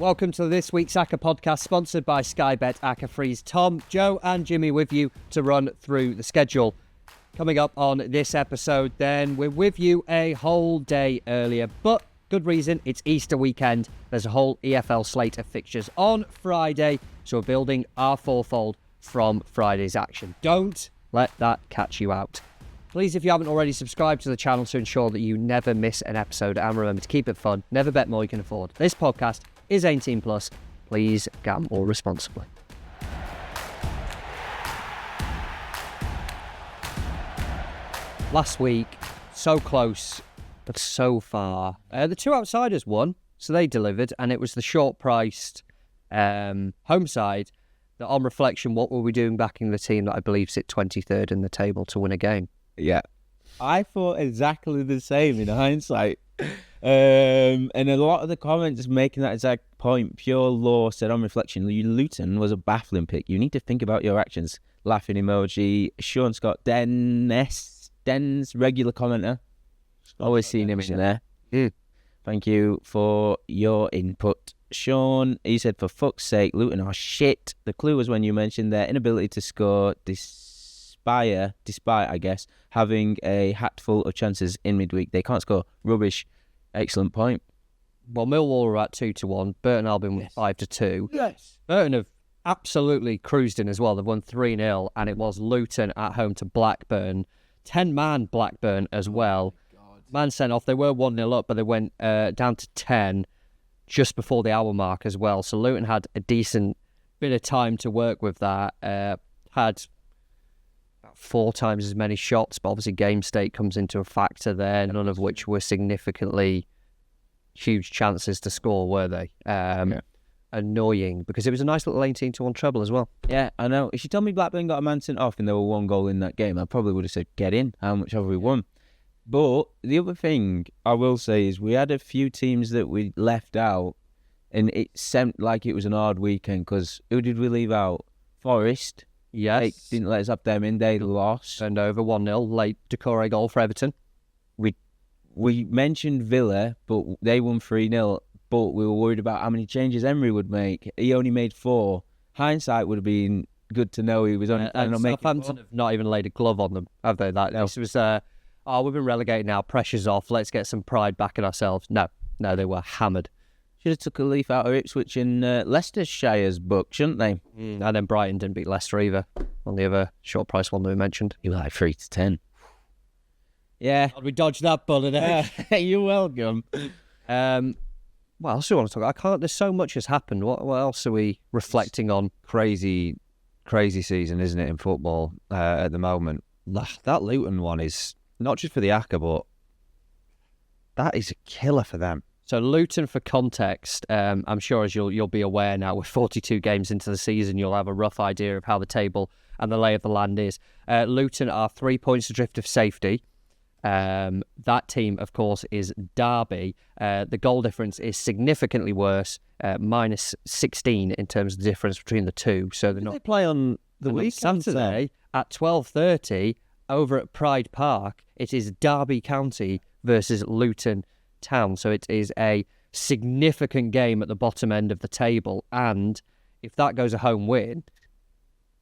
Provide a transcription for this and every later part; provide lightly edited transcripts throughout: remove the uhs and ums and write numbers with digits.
Welcome to this week's Acca podcast, sponsored by Sky Bet Acca Freeze. Tom, Joe and Jimmy with you to run through the schedule. Coming up on this episode then, we're with you a whole day earlier, but good reason, it's Easter weekend. There's a whole EFL slate of fixtures on Friday, so we're building our fourfold from Friday's action. Don't let that catch you out. Please, if you haven't already, subscribe to the channel to ensure that you never miss an episode, and remember to keep it fun. Never bet more you can afford. This podcast is 18 plus. Please gamble responsibly. Last week, so close, but so far. The two outsiders won, so they delivered, and it was the short-priced home side that, on reflection, what were we doing backing the team that I believe sit 23rd in the table to win a game? Yeah, I thought exactly the same in hindsight. And a lot of the comments making that exact point. Pure Law said, on reflection, Luton was a baffling pick. You need to think about your actions. Laughing emoji. Sean Scott Den's regular commenter. Always seen him in there. Thank you for your input. Sean, he said, for fuck's sake, Luton are shit. The clue was when you mentioned their inability to score despite, I guess, having a hatful of chances in midweek. They can't score. Rubbish. Excellent point. Well, Millwall were at 2-1. Burton Albion was 5-2. Yes. Burton have absolutely cruised in as well. They've won 3-0, and it was Luton at home to Blackburn. 10-man Blackburn as well. Man sent off. They were 1-0 up, but they went down to 10 just before the hour mark as well. So Luton had a decent bit of time to work with that. Had about 4 times as many shots, but obviously game state comes into a factor there, none of which were significantly huge chances to score, were they? Annoying, because it was a nice little 18-1 treble as well. Yeah, I know. If you told me Blackburn got a man sent off and there were 1 goal in that game, I probably would have said, get in. How much have we won? But the other thing I will say is we had a few teams that we left out, and it seemed like it was an odd weekend, because who did we leave out? Forest. Yes. They didn't let us have them in. They lost. Turned over 1-0. Late Decore goal for Everton. We mentioned Villa, but they won 3-0. But we were worried about how many changes Emery would make. He only made 4. Hindsight would have been good to know he was only planning on making 4. Southampton have not even laid a glove on them, have they? This was, we've been relegated now. Pressure's off. Let's get some pride back in ourselves. No, they were hammered. Should have took a leaf out of Ipswich and Leicestershire's book, shouldn't they? And then Brighton didn't beat Leicester either on the other short price one that we mentioned. You were like 3-10. Yeah. We dodged that bullet. You're welcome. What else do you want to talk about? There's so much has happened. What else are we reflecting on? Crazy season, isn't it, in football at the moment? That Luton one is not just for the Acca, but that is a killer for them. So Luton, for context, I'm sure as you'll be aware now, with 42 games into the season, you'll have a rough idea of how the table and the lay of the land is. Luton are 3 points adrift of safety. That team, of course, is Derby. The goal difference is significantly worse, minus 16 in terms of the difference between the two. So they play on the week Saturday at 12:30 over at Pride Park. It is Derby County versus Luton Town. So it is a significant game at the bottom end of the table. And if that goes a home win,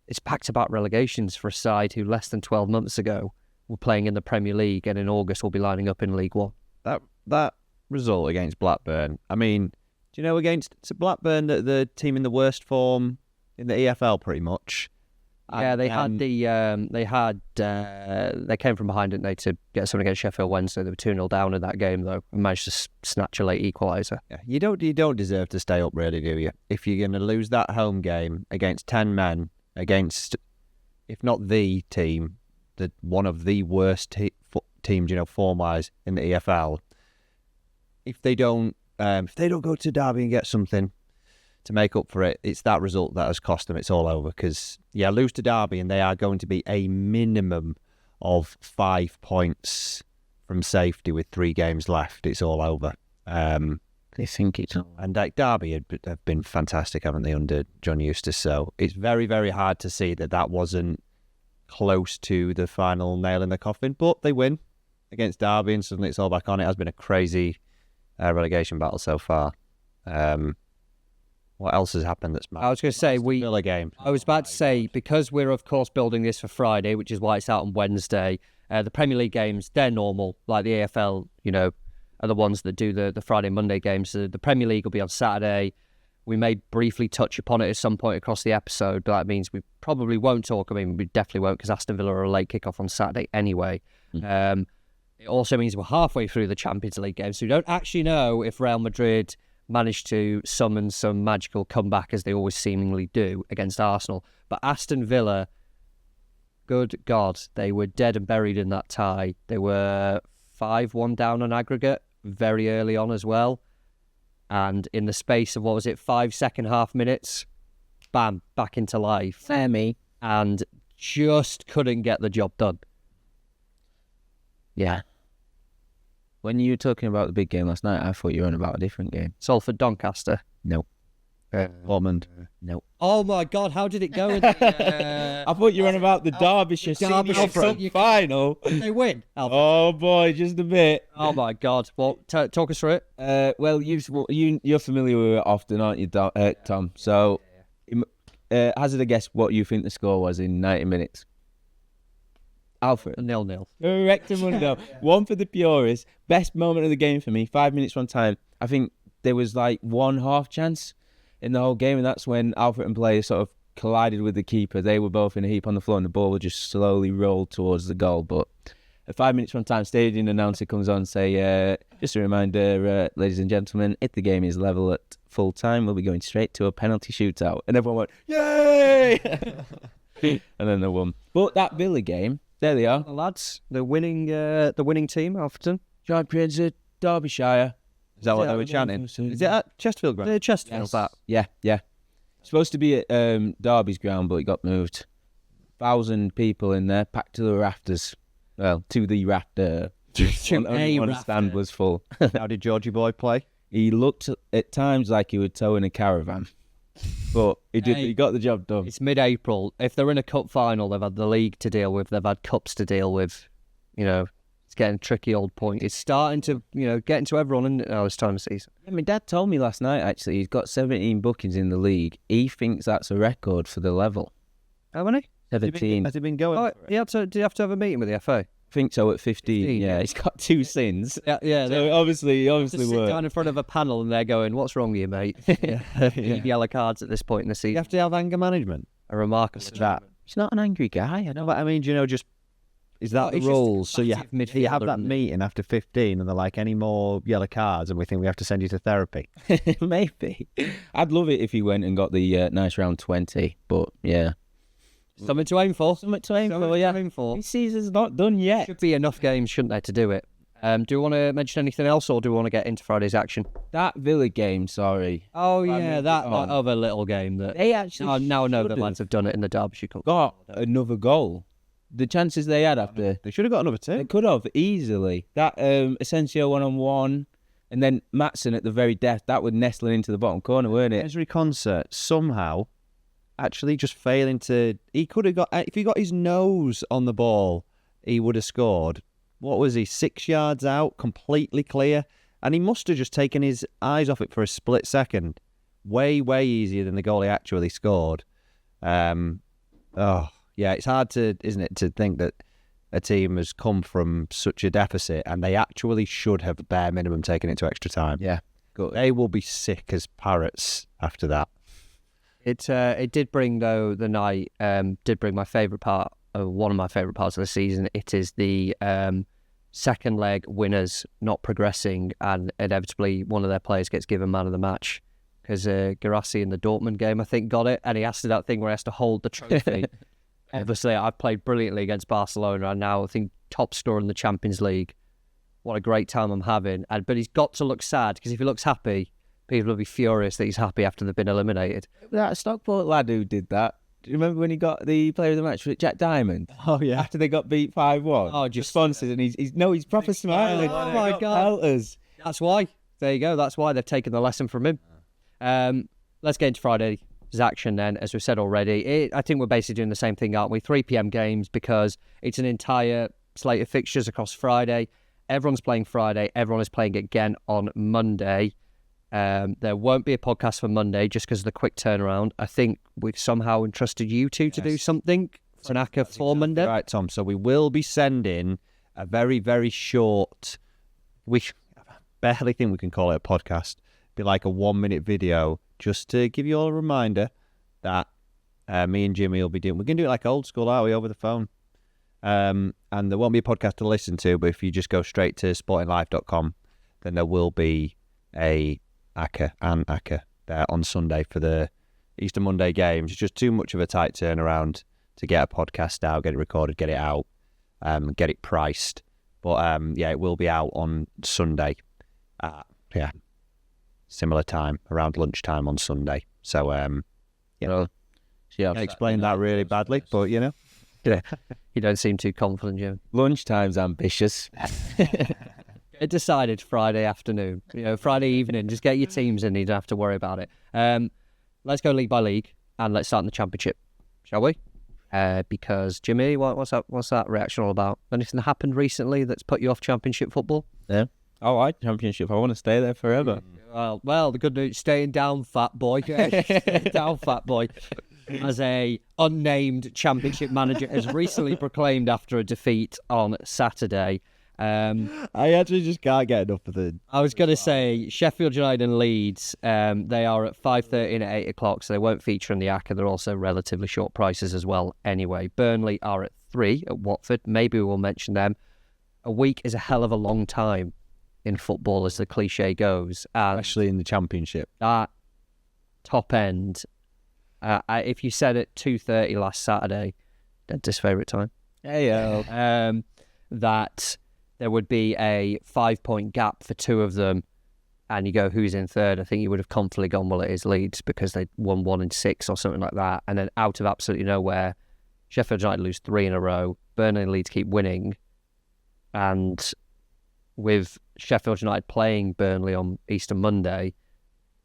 it's back-to-back relegations for a side who less than 12 months ago were playing in the Premier League, and in August will be lining up in League One. That result against Blackburn, I mean, do you know, against Blackburn, the team in the worst form in the EFL pretty much? Yeah, they came from behind, didn't they, to get something against Sheffield Wednesday. They were 2-0 down in that game, though, and managed to snatch a late equaliser. Yeah, you don't deserve to stay up, really, do you? If you're going to lose that home game against 10 men, against, if not the team, one of the worst teams, form-wise in the EFL, if they don't go to Derby and get something to make up for it, it's that result that has cost them. It's all over, because lose to Derby and they are going to be a minimum of 5 points from safety with 3 games left. It's all over. They think it's all. And Derby have been fantastic, haven't they, under John Eustace? So it's very, very hard to see that wasn't close to the final nail in the coffin. But they win against Derby, and suddenly it's all back on. It has been a crazy relegation battle so far. What else has happened that's mad? I was going to say, Villa game. I was about to say, because we're, of course, building this for Friday, which is why it's out on Wednesday, the Premier League games, they're normal. Like the AFL, are the ones that do the Friday, Monday games. So the Premier League will be on Saturday. We may briefly touch upon it at some point across the episode, but that means we probably won't talk. I mean, we definitely won't, because Aston Villa are a late kickoff on Saturday anyway. It also means we're halfway through the Champions League game, so we don't actually know if Real Madrid managed to summon some magical comeback, as they always seemingly do, against Arsenal. But Aston Villa, good God, they were dead and buried in that tie. They were 5-1 down on aggregate very early on as well. And in the space of, 5 second half minutes, bam, back into life. Femi. And just couldn't get the job done. Yeah. When you were talking about the big game last night, I thought you were on about a different game. Salford Doncaster. No. Ormond. No. Oh my God, how did it go? In the, I thought you were on about the Derbyshire final. Did they win? Oh boy, just a bit. Oh my God. Well, talk us through it. Well, you're familiar with it often, aren't you, Tom? So, hazard a guess what you think the score was in 90 minutes. Alfred. 0-0. Correctamundo. One for the purists. Best moment of the game for me. 5 minutes one time. I think there was like one half chance in the whole game, and that's when Alfred and player sort of collided with the keeper. They were both in a heap on the floor, and the ball would just slowly roll towards the goal. But at 5 minutes one time, stadium announcer comes on and say, just a reminder, ladies and gentlemen, if the game is level at full time, we'll be going straight to a penalty shootout. And everyone went, yay! And then they won. But that Villa game, there they are. The lads, the winning team, Alfreton. Champions of Derbyshire. Is that what they were chanting? Is it at Chesterfield ground? Chesterfield, that. Yeah. Supposed to be at Derby's ground, but it got moved. 1,000 people in there, packed to the rafters. Well, to the rafter. Only one stand was full. How did Georgie Boy play? He looked at times like he would tow in a caravan. But he did. He got the job done. It's mid-April. If they're in a cup final, they've had the league to deal with. They've had cups to deal with. It's getting a tricky old point. It's starting to, get into everyone in this time of season. Yeah, my dad told me last night, actually, he's got 17 bookings in the league. He thinks that's a record for the level. How many? 17. Has he been going? Oh, did you have to have a meeting with the FA? I think so at 15. Yeah, he's got 2 sins. Yeah. So obviously Just sit worked. down in front of a panel and they're going, "What's wrong with you, mate?" Yellow cards at this point in the season. You have to have anger management. A remarkable That. He's not an angry guy. I know. But I mean, just is that the he's just rules? So you combative have midfielder, that isn't he? meeting after 15, and they're like, any more yellow cards, and we think we have to send you to therapy. Maybe. I'd love it if he went and got the nice round 20. But yeah. Something to aim for. Something to aim for, yeah. This season's not done yet. Should be enough games, shouldn't there, to do it? Do you want to mention anything else, or do we want to get into Friday's action? That Villa game, sorry. Oh, yeah, moved that it on. other little game that... They actually now I know the should've lads have done it in the Derbyshire Cup. got another goal. The chances they had after... They should have got another They two. could have, easily. That Asensio one-on-one, and then Maatsen at the very death, that would nestling into the bottom corner, weren't it? Esri Concert somehow actually just failing to... He could have got... If he got his nose on the ball, he would have scored. What was he? 6 yards out, completely clear. And he must have just taken his eyes off it for a split second. Way, way easier than the goal he actually scored. Yeah, it's hard isn't it, to think that a team has come from such a deficit and they actually should have bare minimum taken it to extra time. Yeah. Good. They will be sick as parrots after that. It did bring, though, the night, did bring my favourite part, one of my favourite parts of the season. It is the second leg winners not progressing, and inevitably one of their players gets given man of the match, because Guirassy in the Dortmund game, I think, got it, and he has to do that thing where he has to hold the trophy. Obviously, I've played brilliantly against Barcelona, and now I think top scorer in the Champions League. What a great time I'm having. But he's got to look sad, because if he looks happy, people will be furious that he's happy after they've been eliminated. That Stockport lad who did that, do you remember when he got the player of the match with Jack Diamond? Oh, yeah. After they got beat 5-1. Oh, just responses, and he's proper smiling. Oh, my God. Pelters. That's why. There you go. That's why they've taken the lesson from him. Let's get into Friday's action then. As we've said already, I think we're basically doing the same thing, aren't we? 3 p.m. games, because it's an entire slate of fixtures across Friday. Everyone's playing Friday. Everyone is playing again on Monday. There won't be a podcast for Monday just because of the quick turnaround. I think we've somehow entrusted you two to do something for an Acca for Monday. Right, Tom. So we will be sending a very, very short... We barely think we can call it a podcast. Be like a 1-minute video just to give you all a reminder that me and Jimmy will be doing... We're going to do it like old school, are we, over the phone? And there won't be a podcast to listen to, but if you just go straight to sportinglife.com, then there will be a Acca there on Sunday for the Easter Monday games. It's just too much of a tight turnaround to get a podcast out, get it recorded, get it out, get it priced. But it will be out on Sunday. Similar time, around lunchtime on Sunday. So, Yeah, I explained that really badly, but you know. You don't seem too confident, Jim. Lunchtime's ambitious. It decided Friday afternoon, Friday evening. Just get your teams in. You don't have to worry about it. Let's go league by league and let's start in the Championship, shall we? Because Jimmy, what's that reaction all about? Anything that happened recently that's put you off Championship football? Yeah. I like Championship. I want to stay there forever. Well, the good news, staying down, fat boy. Staying down, fat boy. As a unnamed Championship manager has recently proclaimed after a defeat on Saturday. I actually just can't get enough of the... I was going to say Sheffield United and Leeds, they are at 5:30 and at 8 o'clock, so they won't feature in the Acca. They're also relatively short prices as well anyway. Burnley are at 3 at Watford. Maybe we'll mention them. A week is a hell of a long time in football, as the cliche goes. Especially in the Championship. That top end, if you said at 2:30 last Saturday, dentist's favourite time, that there would be a 5-point gap for two of them, and you go, who's in third? I think you would have confidently gone, well, it is Leeds because they won 1 in 6 or something like that. And then out of absolutely nowhere, Sheffield United lose 3 in a row. Burnley and Leeds keep winning. And with Sheffield United playing Burnley on Easter Monday,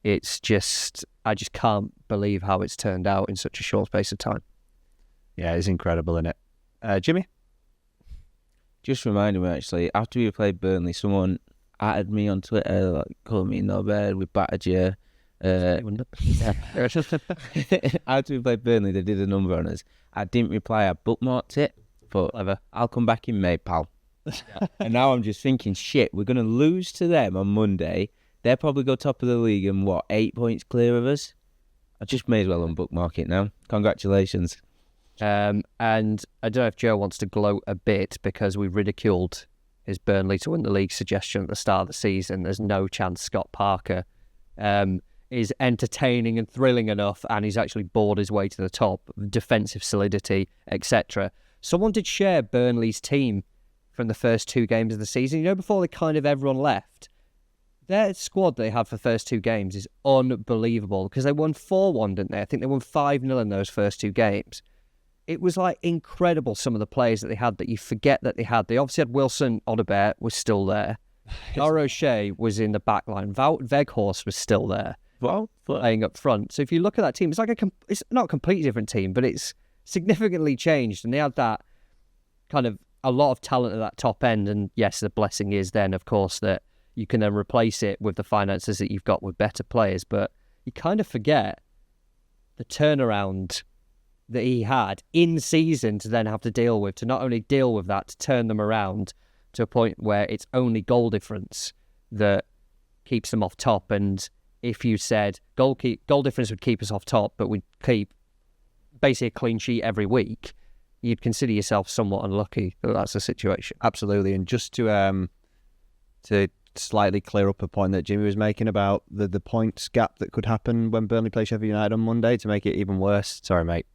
it's just, I just can't believe how it's turned out in such a short space of time. Yeah, it's incredible, isn't it? Jimmy? Just reminded me, actually, after we played Burnley, someone added me on Twitter, called me no bad, we battered you. After we played Burnley, they did a number on us. I didn't reply, I bookmarked it, but I'll come back in May, pal. And now I'm just thinking, shit, we're going to lose to them on Monday. They'll probably go top of the league and 8 points clear of us? I just may as well unbookmark it now. Congratulations. And I don't know if Joe wants to gloat a bit because we ridiculed his Burnley to win the league suggestion at the start of the season. There's no chance Scott Parker is entertaining and thrilling enough, and he's actually bored his way to the top, defensive solidity, etc. Someone did share Burnley's team from the first 2 games of the season. Before they kind of everyone left, their squad they had for the first 2 games is unbelievable because they won 4-1, didn't they? I think they won 5-0 in those first 2 games. It was like incredible, some of the players that they had that you forget that they had. They obviously had Wilson Odobert was still there. Dara O'Shea was in the back line. Wout Weghorst was still there, playing up front. So if you look at that team, it's like it's not a completely different team, but it's significantly changed. And they had that kind of a lot of talent at that top end. And yes, the blessing is then, of course, that you can then replace it with the finances that you've got with better players. But you kind of forget the turnaround that he had in season to then have to deal with, to not only deal with that, to turn them around to a point where it's only goal difference that keeps them off top. And if you said goal difference would keep us off top, but we'd keep basically a clean sheet every week, you'd consider yourself somewhat unlucky that that's the situation. Absolutely. And just to slightly clear up a point that Jimmy was making about the points gap that could happen when Burnley play Sheffield United on Monday, to make it even worse, sorry mate,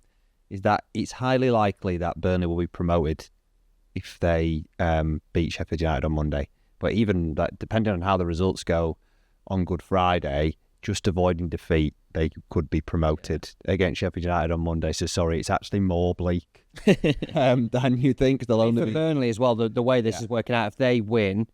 is that it's highly likely that Burnley will be promoted if they beat Sheffield United on Monday. But even that, depending on how the results go on Good Friday, just avoiding defeat, they could be promoted against Sheffield United on Monday. So sorry, it's actually more bleak than you think. They'll only for Burnley as well, the way this is working out, if they win,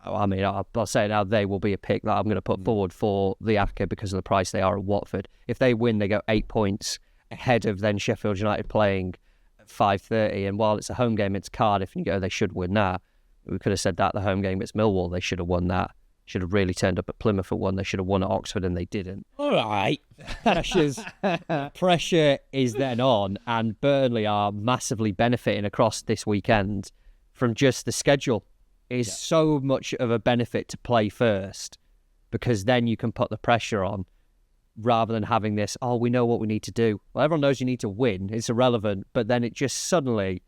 I'll say now they will be a pick that I'm going to put forward for the Acca because of the price they are at Watford. If they win, they go 8 points ahead of then Sheffield United playing at 5:30. And while it's a home game, it's Cardiff, and you go, they should win that. We could have said that the home game, it's Millwall, they should have won that. should have really turned up at Plymouth for one. They should have won at Oxford, and they didn't. All right. Pressure is then on, and Burnley are massively benefiting across this weekend from just the schedule. It's so much of a benefit to play first, because then you can put the pressure on rather than having this, we know what we need to do. Well, everyone knows you need to win. It's irrelevant. But then it just suddenly,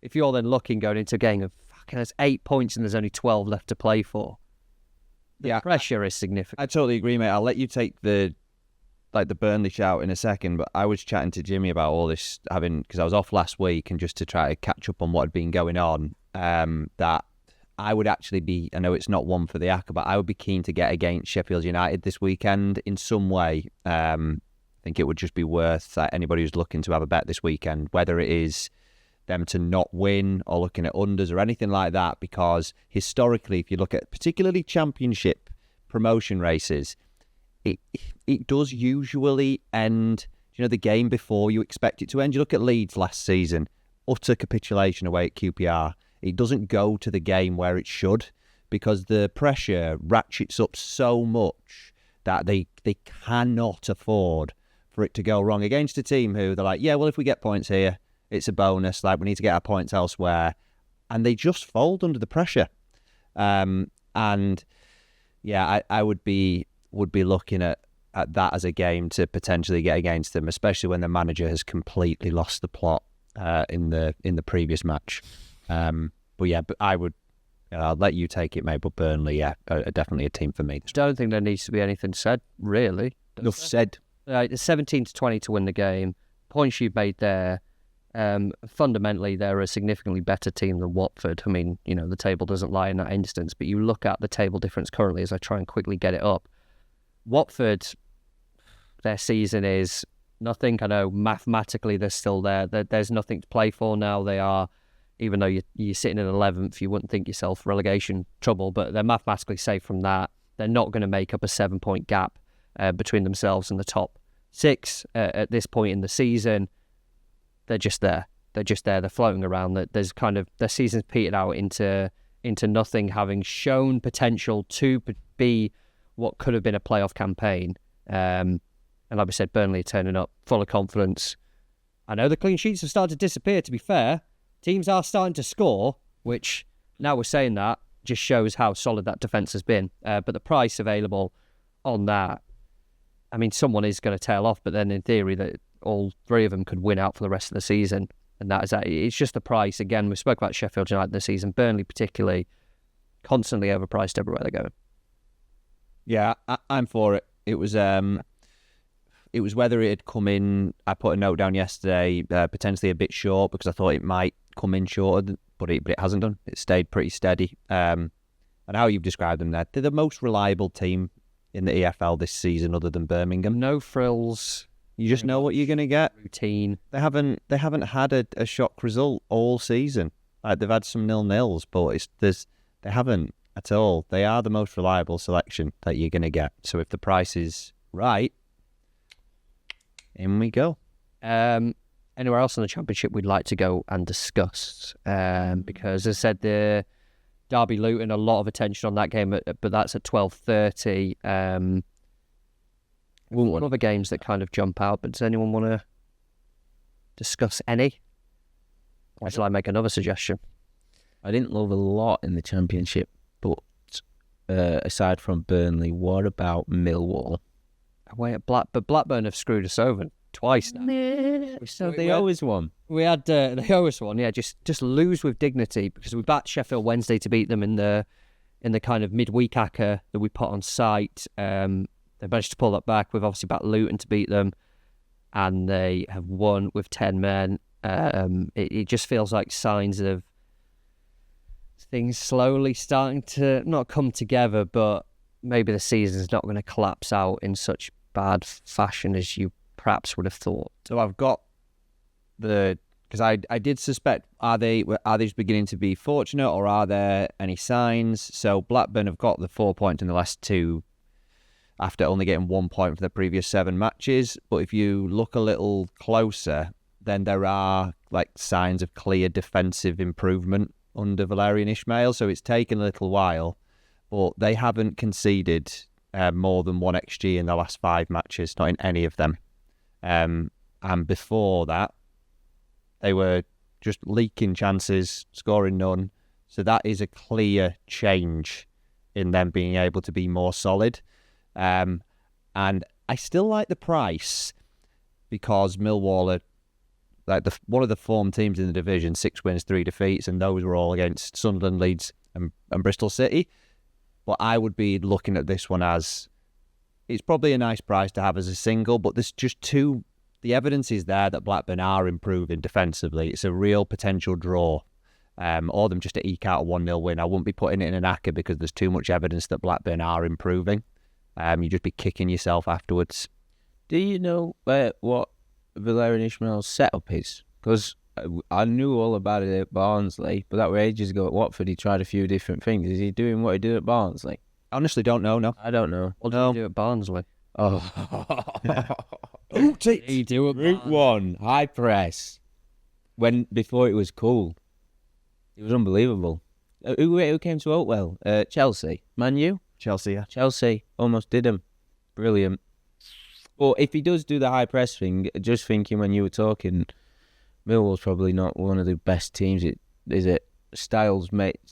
if you're then looking going into a game of, fucking, there's 8 points and there's only 12 left to play for, the pressure is significant. I totally agree, mate. I'll let you take the Burnley shout in a second, but I was chatting to Jimmy about all this, because I was off last week, and just to try to catch up on what had been going on, that I would actually be, I know it's not one for the Acca, but I would be keen to get against Sheffield United this weekend in some way. I think it would just be worth anybody who's looking to have a bet this weekend, whether it is them to not win or looking at unders or anything like that, because historically, if you look at particularly championship promotion races, it does usually end, the game before you expect it to end. You look at Leeds last season, utter capitulation away at QPR. It doesn't go to the game where it should, because the pressure ratchets up so much that they cannot afford for it to go wrong against a team who they're like, yeah, well, if we get points here, it's a bonus. Like, we need to get our points elsewhere. And they just fold under the pressure. I would be looking at that as a game to potentially get against them, especially when the manager has completely lost the plot in the previous match. But I'll let you take it, mate. But Burnley, are definitely a team for me. I don't think there needs to be anything said, really. Enough said. It's 17-20 to win the game. Points you've made there. Fundamentally, they're a significantly better team than Watford. I mean, the table doesn't lie in that instance, but you look at the table difference currently as I try and quickly get it up. Watford, their season is nothing. I know mathematically they're still there. There's nothing to play for now. They are, even though you're sitting in 11th, you wouldn't think yourself relegation trouble, but they're mathematically safe from that. They're not going to make up a 7-point gap between themselves and the top 6 at this point in the season. They're just there. They're floating around. There's kind of, their season's petered out into nothing, having shown potential to be what could have been a playoff campaign. And like we said, Burnley are turning up full of confidence. I know the clean sheets have started to disappear, to be fair. Teams are starting to score, which, now we're saying that, just shows how solid that defence has been. But the price available on that, I mean, someone is going to tail off, but then in theory, that all 3 of them could win out for the rest of the season. And that is that. It's just the price. Again, we spoke about Sheffield United this season. Burnley particularly, constantly overpriced everywhere they're going. Yeah, I'm for it. It was whether it had come in, I put a note down yesterday, potentially a bit short, because I thought it might come in shorter, but it hasn't done. It stayed pretty steady. And how you've described them there, they're the most reliable team in the EFL this season other than Birmingham. No frills. You just know what you're going to get. Routine. They haven't had a shock result all season. Like, they've had some 0-0s, but they haven't at all. They are the most reliable selection that you're going to get. So if the price is right, in we go. Anywhere else in the Championship we'd like to go and discuss? Because, as I said, the Derby Luton, a lot of attention on that game, but that's at 12:30. One other games that kind of jump out, but does anyone want to discuss any? Or shall I make another suggestion? I didn't love a lot in the Championship, but aside from Burnley, what about Millwall? Away at but Blackburn have screwed us over twice now. They always won. We had they always won. Yeah, just lose with dignity, because we backed Sheffield Wednesday to beat them in the kind of midweek Acca that we put on site. They managed to pull that back. We've obviously backed Luton to beat them, and they have won with 10 men. It just feels like signs of things slowly starting to not come together, but maybe the season's not going to collapse out in such bad fashion as you perhaps would have thought. So I've got because I did suspect, are they just beginning to be fortunate, or are there any signs? So Blackburn have got the 4 points in the last 2 after only getting 1 point for the previous 7 matches. But if you look a little closer, then there are signs of clear defensive improvement under Valerian Ismail. So it's taken a little while, but they haven't conceded more than 1 XG in the last 5 matches, not in any of them. And before that, they were just leaking chances, scoring none. So that is a clear change in them being able to be more solid. And I still like the price because Millwall are like one of the form teams in the division, 6 wins, 3 defeats, and those were all against Sunderland, Leeds and Bristol City. But I would be looking at this one as it's probably a nice price to have as a single, but there's just the evidence is there that Blackburn are improving defensively. It's a real potential draw. Or them just to eke out a 1-0 win. I wouldn't be putting it in an Acca because there's too much evidence that Blackburn are improving. You'd just be kicking yourself afterwards. Do you know what Valerian Ismail's setup is? Because I knew all about it at Barnsley, but that was ages ago at Watford. He tried a few different things. Is he doing what he did at Barnsley? Honestly, don't know, no. I don't know. What did you do at Barnsley? Oh. What did he do at Route 1, high press. Before it was cool. It was unbelievable. Who came to Oatwell? Chelsea. Man U? Chelsea, yeah. Chelsea. Almost did him. Brilliant. But if he does do the high press thing, just thinking when you were talking, Millwall's probably not one of the best teams. Is it?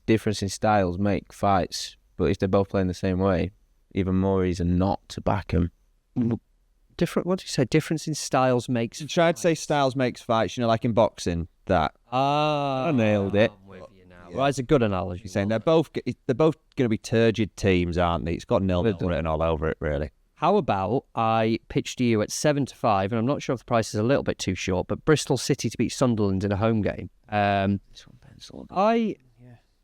Difference in styles make fights. But if they're both playing the same way, even more reason not to back them. Different. What did you say? Difference in styles makes. You tried to say styles makes fights. Like in boxing, that. I nailed it. I'm with you now. Yeah. Well, it's a good analogy. You're saying they're both going to be turgid teams, aren't they? It's got 0-0 written all over it, really. How about I pitch to you at 7-5, and I'm not sure if the price is a little bit too short, but Bristol City to beat Sunderland in a home game.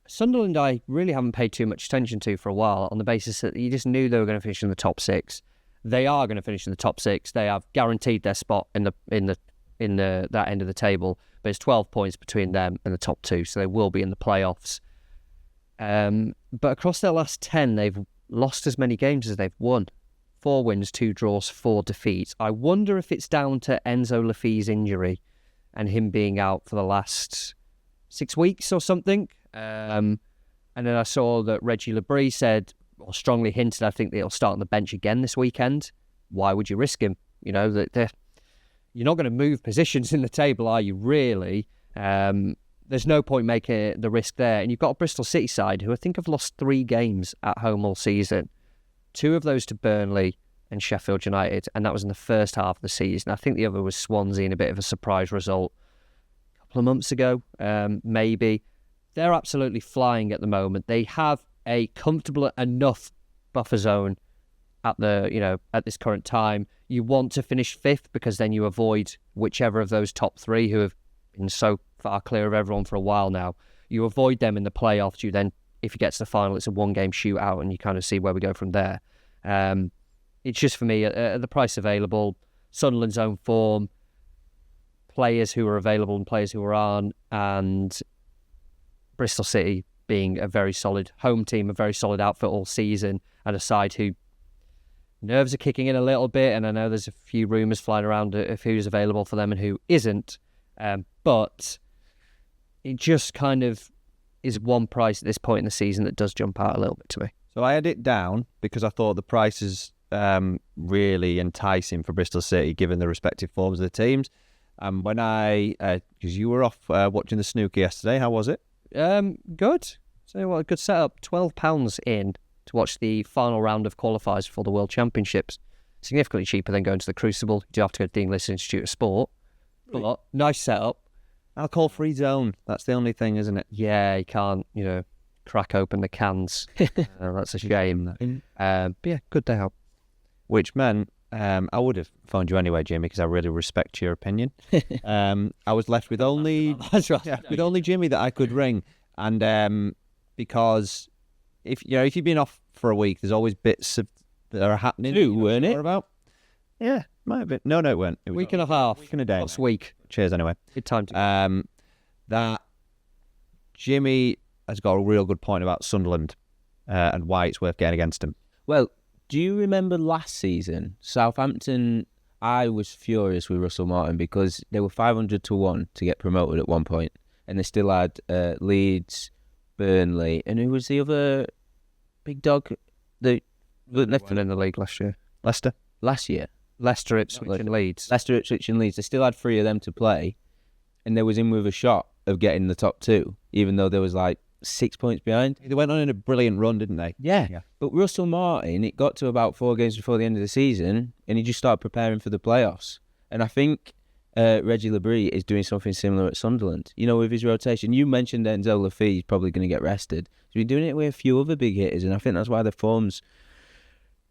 Sunderland, I really haven't paid too much attention to for a while, on the basis that you just knew they were going to finish in the top 6. They are going to finish in the top 6. They have guaranteed their spot in that end of the table, but it's 12 points between them and the top 2, so they will be in the playoffs. But across their last 10, they've lost as many games as they've won. 4 wins, 2 draws, 4 defeats. I wonder if it's down to Enzo Lafee's injury and him being out for the last 6 weeks or something. And then I saw that Reggie Labrie said, or strongly hinted, I think that he'll start on the bench again this weekend. Why would you risk him? You're not going to move positions in the table, are you, really? There's no point making the risk there. And you've got a Bristol City side who I think have lost 3 games at home all season. 2 of those to Burnley and Sheffield United, and that was in the first half of the season. I think the other was Swansea in a bit of a surprise result a couple of months ago, maybe. They're absolutely flying at the moment. They have a comfortable enough buffer zone at this current time. You want to finish 5th because then you avoid whichever of those top 3 who have been so far clear of everyone for a while now. You avoid them in the playoffs. You then, if you get to the final, it's a 1-game shootout, and you kind of see where we go from there. It's just, for me, the price available, Sunderland's own form, players who are available and players who aren't, and Bristol City being a very solid home team, a very solid outfit all season, and a side who nerves are kicking in a little bit, and I know there's a few rumours flying around of who's available for them and who isn't, but it just kind of is one price at this point in the season that does jump out a little bit to me. So I had it down because I thought the price is really enticing for Bristol City given the respective forms of the teams. When because you were off watching the snooker yesterday, how was it? Good. So what a good setup. £12 in to watch the final round of qualifiers for the World Championships. Significantly cheaper than going to the Crucible. You do have to go to the English Institute of Sport. But nice setup. Alcohol-free zone. That's the only thing, isn't it? Yeah, you can't, crack open the cans. That's a shame. But yeah, good day out. Which meant I would have phoned you anyway, Jimmy, because I really respect your opinion. I was left with only That's right. with only Jimmy that I could ring, and because if you've been off for a week, there's always bits that are happening. Two, weren't it? What about? Yeah, might have been. No, it weren't. It was Week and a half. Week and a day. Last week. Cheers, anyway. Good time to. That Jimmy has got a real good point about Sunderland and why it's worth getting against them. Well, do you remember last season, Southampton? I was furious with Russell Martin because they were 500-1 to get promoted at one point, and they still had Leeds, Burnley, and who was the other big dog that left in the league last year. last year? Leicester, Ipswich, and Leeds. Leicester, Ipswich, and Leeds. They still had 3 of them to play, and they was in with a shot of getting the top 2, even though there was like 6 points behind. They went on in a brilliant run, didn't they? Yeah. But Russell Martin, it got to about 4 games before the end of the season, and he just started preparing for the playoffs. And I think Reggie Labrie is doing something similar at Sunderland. You know, with his rotation. You mentioned Enzo Lafay is probably going to get rested. So he's doing it with a few other big hitters, and I think that's why the form's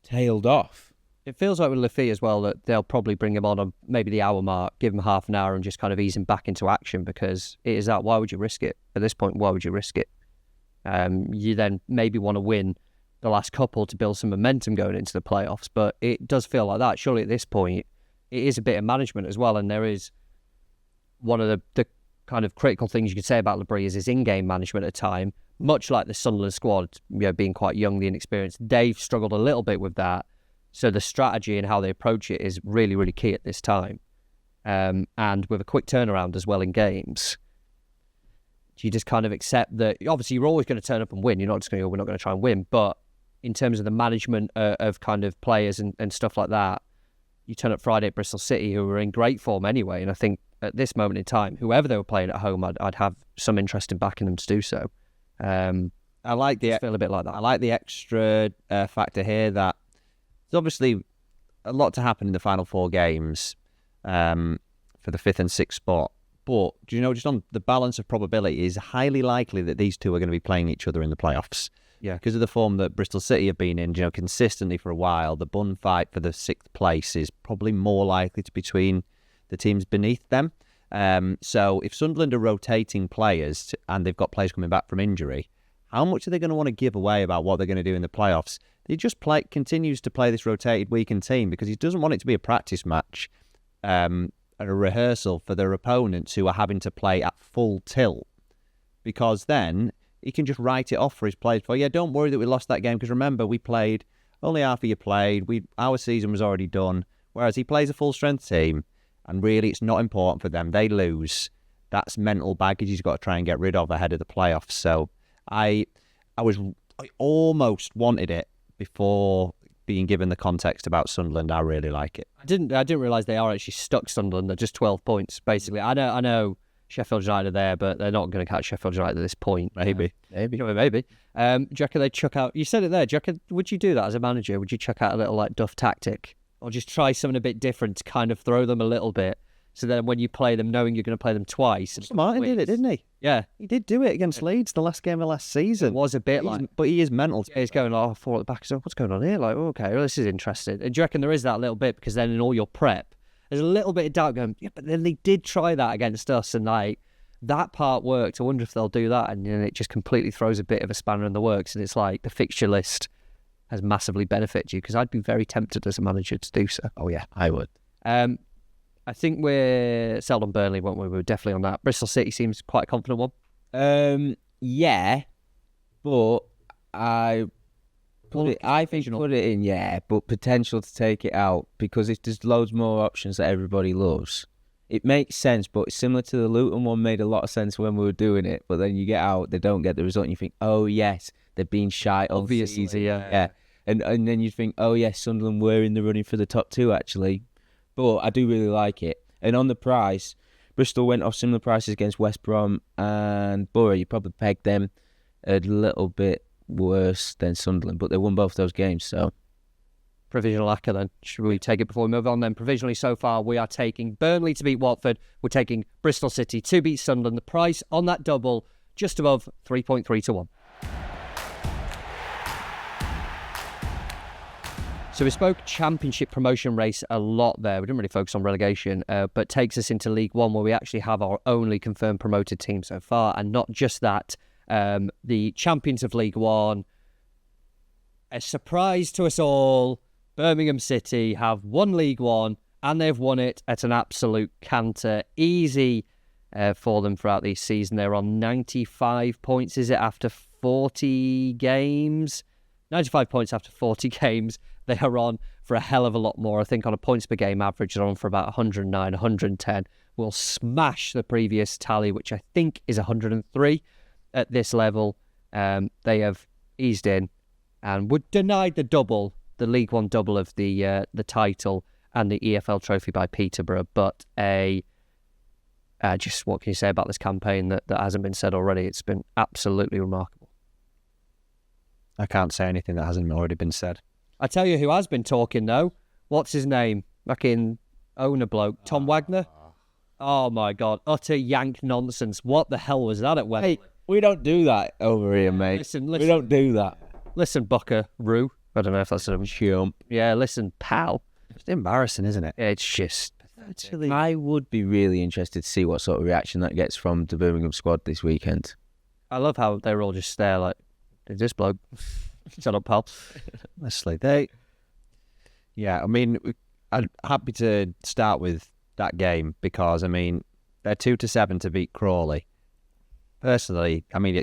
tailed off. It feels like with Lafay as well that they'll probably bring him on maybe the hour mark, give him half an hour and just kind of ease him back into action, because it is that, why would you risk it? At this point, why would you risk it? You then maybe want to win the last couple to build some momentum going into the playoffs, but it does feel like that. Surely at this point, it is a bit of management as well, and there is one of the kind of critical things you could say about Labrie is his in-game management at time, much like the Sunderland squad, being quite young, the inexperienced. They've struggled a little bit with that. So the strategy and how they approach it is really, really key at this time. And with a quick turnaround as well in games, you just kind of accept that, obviously, you're always going to turn up and win. You're not just going to go, we're not going to try and win. But in terms of the management of kind of players and stuff like that, you turn up Friday at Bristol City, who were in great form anyway. And I think at this moment in time, whoever they were playing at home, I'd have some interest in backing them to do so. I like the feel a bit like that. I like the extra factor here that there's obviously a lot to happen in the final 4 games for the 5th and 6th spot. But, do you know, just on the balance of probability, is highly likely that these two are going to be playing each other in the playoffs. Yeah. Because of the form that Bristol City have been in, consistently for a while, the bun fight for the 6th place is probably more likely to be between the teams beneath them. So if Sunderland are rotating players and they've got players coming back from injury, how much are they going to want to give away about what they're going to do in the playoffs? He just continues to play this rotated weekend team because he doesn't want it to be a practice match and a rehearsal for their opponents who are having to play at full tilt, because then he can just write it off for his players. For, don't worry that we lost that game, because remember, we played only after you played. Our season was already done. Whereas he plays a full strength team, and really it's not important for them. They lose. That's mental baggage he's got to try and get rid of ahead of the playoffs. So I almost wanted it before being given the context about Sunderland. I really like it. I didn't realise they are actually stuck Sunderland. They're just 12 points, basically. I know Sheffield United are there, but they're not going to catch Sheffield United at this point. Maybe. Maybe. Do you reckon they'd chuck out... You said it there. Would you do that as a manager? Would you chuck out a little Duff tactic? Or just try something a bit different to kind of throw them a little bit? So then when you play them, knowing you're going to play them twice... Martin did it, didn't he? Yeah. He did do it against Leeds, the last game of last season. It was a bit But he is mental. Yeah, he's going, 4 at the back. So what's going on here? Okay, well, this is interesting. And do you reckon there is that little bit? Because then in all your prep, there's a little bit of doubt going, yeah, but then they did try that against us, and that part worked. I wonder if they'll do that. And then it just completely throws a bit of a spanner in the works. And it's like the fixture list has massively benefited you, because I'd be very tempted as a manager to do so. Oh, yeah, I would. I think we're settled on Burnley, weren't we? We were definitely on that. Bristol City seems quite a confident one. Yeah, but I think put it in, yeah, but potential to take it out, because if there's loads more options that everybody loves, it makes sense. But it's similar to the Luton one, made a lot of sense when we were doing it, but then you get out, they don't get the result, and you think, oh yes, they're being shy. Obviously, yeah. And then you think, oh yes, Sunderland were in the running for the top 2 actually. But I do really like it. And on the price, Bristol went off similar prices against West Brom and Borough. You probably pegged them a little bit worse than Sunderland, but they won both those games. So provisional Acca then. Should we take it before we move on then? Provisionally so far, we are taking Burnley to beat Watford. We're taking Bristol City to beat Sunderland. The price on that double, just above 3.3 to 1. So we spoke Championship promotion race a lot there. We didn't really focus on relegation, but takes us into League One, where we actually have our only confirmed promoted team so far. And not just that, the champions of League One, a surprise to us all, Birmingham City have won League One, and they've won it at an absolute canter. Easy for them throughout the season. They're on 95 points, is it, after 40 games? 95 points after 40 games. They are on for a hell of a lot more. I think on a points per game average, they're on for about 109, 110. We'll smash the previous tally, which I think is 103 at this level. They have eased in and were denied the League One double of the title and the EFL trophy by Peterborough. But just what can you say about this campaign that hasn't been said already? It's been absolutely remarkable. I can't say anything that hasn't already been said. I tell you who has been talking, though. What's his name? Fucking owner bloke. Tom Wagner? Oh, my God. Utter yank nonsense. What the hell was that at Wembley? Hey, we don't do that over here, mate. Listen. We don't do that. Listen, Buckaroo. I don't know if that's a Chump. Yeah, listen, pal. It's embarrassing, isn't it? It's just... Actually, I would be really interested to see what sort of reaction that gets from the Birmingham squad this weekend. I love how they were all just there like, is this bloke? Shut up, pal. Honestly, yeah, I mean, I'm happy to start with that game because, I mean, they're 2-7 to beat Crawley. Personally, I mean,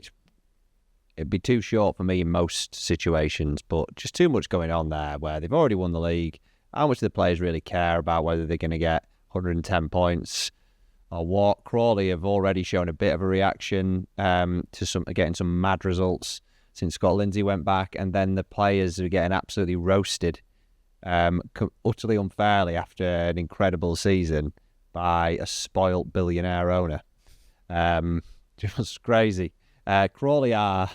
it'd be too short for me in most situations, but just too much going on there where they've already won the league. How much do the players really care about whether they're going to get 110 points or what? Crawley have already shown a bit of a reaction to getting some mad results since Scott Lindsay went back, and then the players are getting absolutely roasted, utterly unfairly after an incredible season by a spoilt billionaire owner. Just crazy. Crawley are...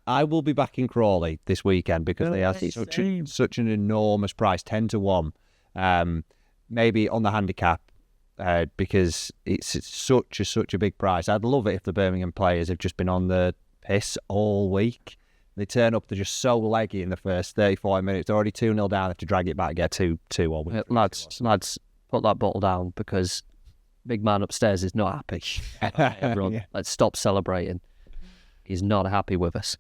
I will be back in Crawley this weekend because they are such an enormous price, 10-1. Maybe on the handicap because it's such a big price. I'd love it if the Birmingham players have just been on the piss all week. They turn up, they're just so leggy in the first 34 minutes. They're already 2-0 down, they have to drag it back, get 2-2. Lads, put that bottle down because big man upstairs is not happy. Everyone, let's stop celebrating. He's not happy with us.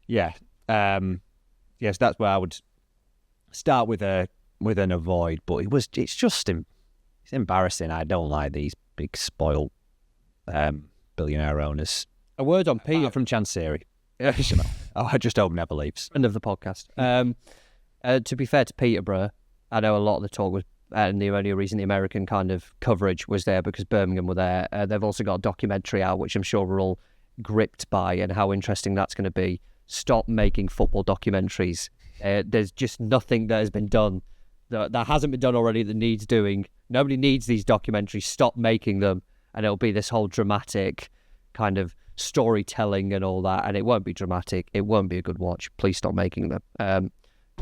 Yeah. Yes, that's where I would start with an avoid, but it's embarrassing. I don't like these big spoiled billionaire owners. A word on Peter from Chancery. I just hope never leaves. End of the podcast. To be fair to Peterborough, I know a lot of the talk was, and the only reason the American kind of coverage was there because Birmingham were there. They've also got a documentary out, which I'm sure we're all gripped by, and how interesting that's going to be. Stop making football documentaries. There's just nothing that has been done that hasn't been done already that needs doing. Nobody needs these documentaries. Stop making them, and it'll be this whole dramatic kind of storytelling and all that, and it won't be dramatic. It won't be a good watch. Please stop making them. Can't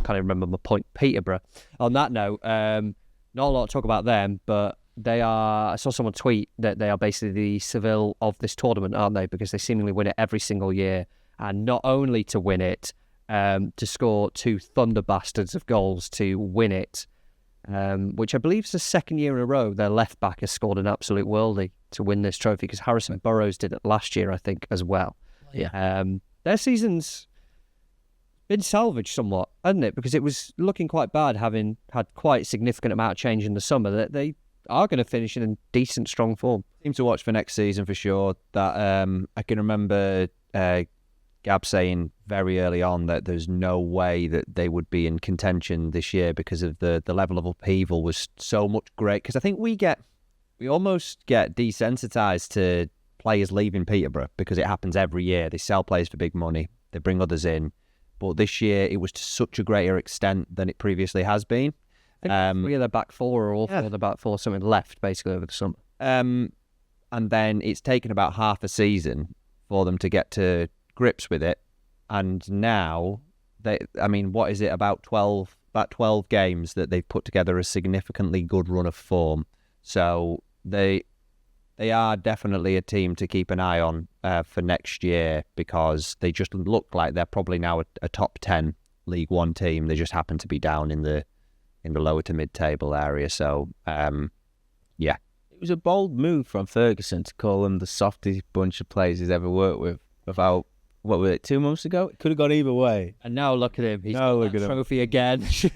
even remember my point. Peterborough. On that note, not a lot to talk about them, but they are... I saw someone tweet that they are basically the Seville of this tournament, aren't they? Because they seemingly win it every single year. And not only to win it, to score 2 thunder bastards of goals to win it, which I believe is the second year in a row their left back has scored an absolute worldie to win this trophy, because Harrison Burrows did it last year, I think, as well. Yeah. Their season's been salvaged somewhat, hasn't it? Because it was looking quite bad, having had quite a significant amount of change in the summer. That they are going to finish in a decent, strong form. Team to watch for next season for sure. That I can remember Gab saying very early on that there's no way that they would be in contention this year because of the level of upheaval was so much great. Because I think we almost get desensitized to players leaving Peterborough because it happens every year. They sell players for big money, they bring others in, but this year it was to such a greater extent than it previously has been. I think 3 of their back 4 or all 4 of the back 4 something left basically over the summer. And then it's taken about half a season for them to get to grips with it, and now what is it, about 12 games that they've put together a significantly good run of form. So they are definitely a team to keep an eye on for next year, because they just look like they're probably now a top 10 League One team. They just happen to be down in the lower to mid table area. So yeah, it was a bold move from Ferguson to call them the softest bunch of players he's ever worked with. About what was it, 2 months ago? It could have gone either way. And now look at him. He's got that trophy again. For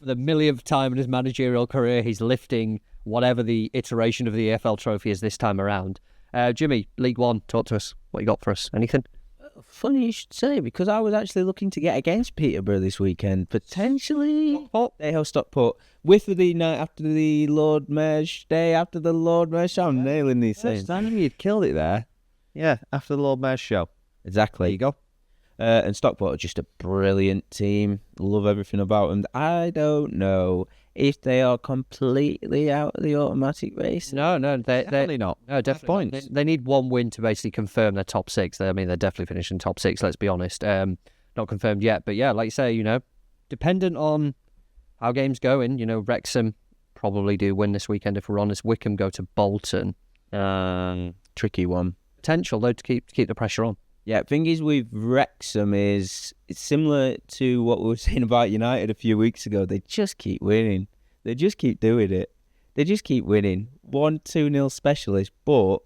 the millionth time in his managerial career, he's lifting whatever the iteration of the EFL trophy is this time around. Jimmy, League One, talk to us. What you got for us? Anything? Funny you should say, because I was actually looking to get against Peterborough this weekend. Potentially they host Stockport with the night after the Lord Mayor's Day, after the Lord Mayor's Show. I'm nailing these things. I knew you'd killed it there. Yeah, after the Lord Mayor's Show. Exactly. There you go. And Stockport are just a brilliant team. Love everything about them. I don't know if they are completely out of the automatic race. No, Definitely not. No, definitely Points. not. They need one win to basically confirm their top six. I mean, they're definitely finishing top six, let's be honest. Not confirmed yet, but yeah, like you say, dependent on how games going, Wrexham probably do win this weekend if we're honest. Wickham go to Bolton. Tricky one. Potential, though, to keep the pressure on. Yeah, thing is with Wrexham it's similar to what we were saying about United a few weeks ago. They just keep winning. They just keep doing it. They just keep winning. 1-2-0 specialist, but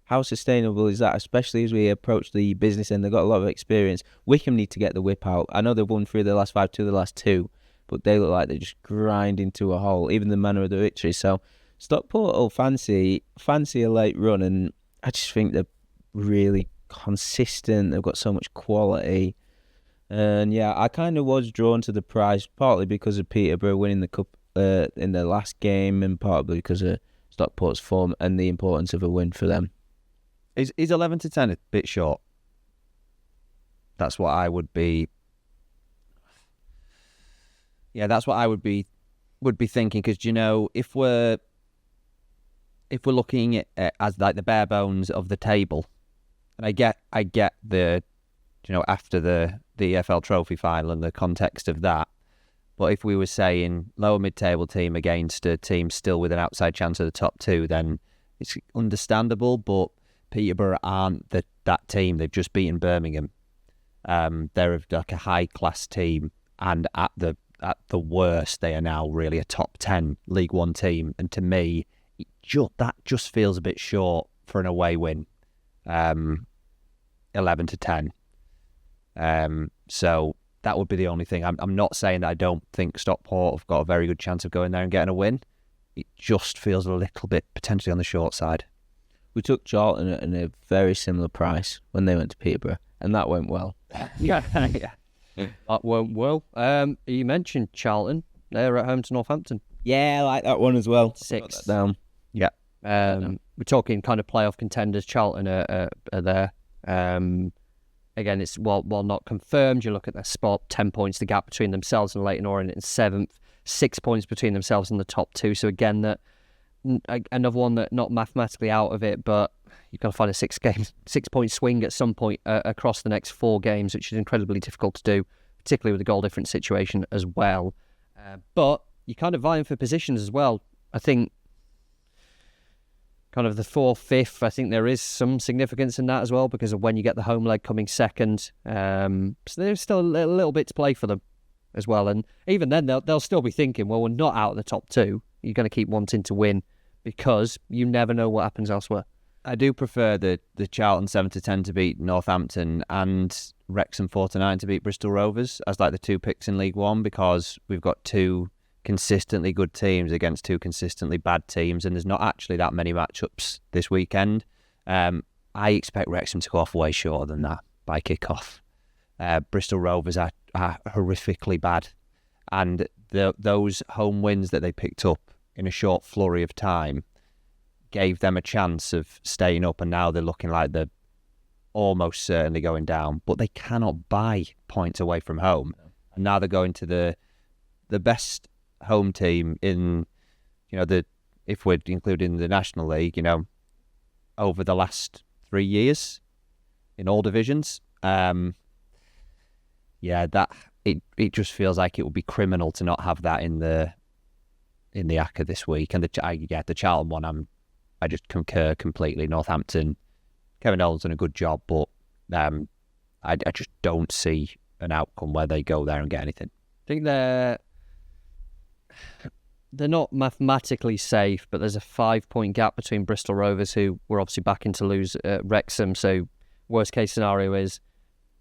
how sustainable is that, especially as we approach the business end? They've got a lot of experience. Wickham need to get the whip out. I know they've won 3 of their last 5, 2 of the last 2, but they look like they're just grinding to a hole, even the manner of the victory. So Stockport will fancy a late run, and I just think they're really consistent. They've got so much quality, and yeah, I kind of was drawn to the prize partly because of Peterborough winning the cup in their last game, and partly because of Stockport's form and the importance of a win for them. Is 11 to 10 a bit short? That's what I would be. Yeah, that's what I would be thinking, because if we're looking at as like the bare bones of the table. And I get the, after the EFL trophy final and the context of that. But if we were saying lower mid-table team against a team still with an outside chance of the top 2, then it's understandable. But Peterborough aren't that team. They've just beaten Birmingham. They're like a high-class team, and at the worst, they are now really a top 10 League One team. And to me, that just feels a bit short for an away win. 11 to 10. So that would be the only thing. I'm not saying that I don't think Stockport have got a very good chance of going there and getting a win. It just feels a little bit potentially on the short side. We took Charlton at a very similar price when they went to Peterborough, and that went well. Yeah. That went well. You mentioned Charlton. They're at home to Northampton. Yeah, I like that one as well. 6. Got that down. Yeah. We're talking kind of playoff contenders. Charlton are there. Again, it's while not confirmed, you look at their spot, 10 points the gap between themselves and Leyton Orient in 7th, 6 points between themselves and the top 2. So again, that another one that not mathematically out of it, but you've got to find a 6-point swing at some point across the next 4 games, which is incredibly difficult to do, particularly with the goal difference situation as well. But you're kind of vying for positions as well. I think kind of the 4th, 5th, I think there is some significance in that as well because of when you get the home leg coming second. So there's still a little bit to play for them as well. And even then, they'll still be thinking, well, we're not out of the top 2. You're going to keep wanting to win because you never know what happens elsewhere. I do prefer the Charlton 7 to 10 to beat Northampton and Wrexham 4 to 9 to beat Bristol Rovers as like the 2 picks in League One, because we've got 2 consistently good teams against 2 consistently bad teams, and there's not actually that many matchups this weekend. I expect Wrexham to go off way shorter than that by kick-off. Bristol Rovers are horrifically bad, and those home wins that they picked up in a short flurry of time gave them a chance of staying up, and now they're looking like they're almost certainly going down, but they cannot buy points away from home. And now they're going to the best home team in, if we're including the National League, over the last 3 years in all divisions. That it just feels like it would be criminal to not have that in the Acca this week. And the Charlton one, I just concur completely. Northampton, Kevin Nolan's done a good job, but I just don't see an outcome where they go there and get anything. I think they're not mathematically safe, but there's a 5-point gap between Bristol Rovers, who were obviously backing to lose Wrexham. So worst case scenario is,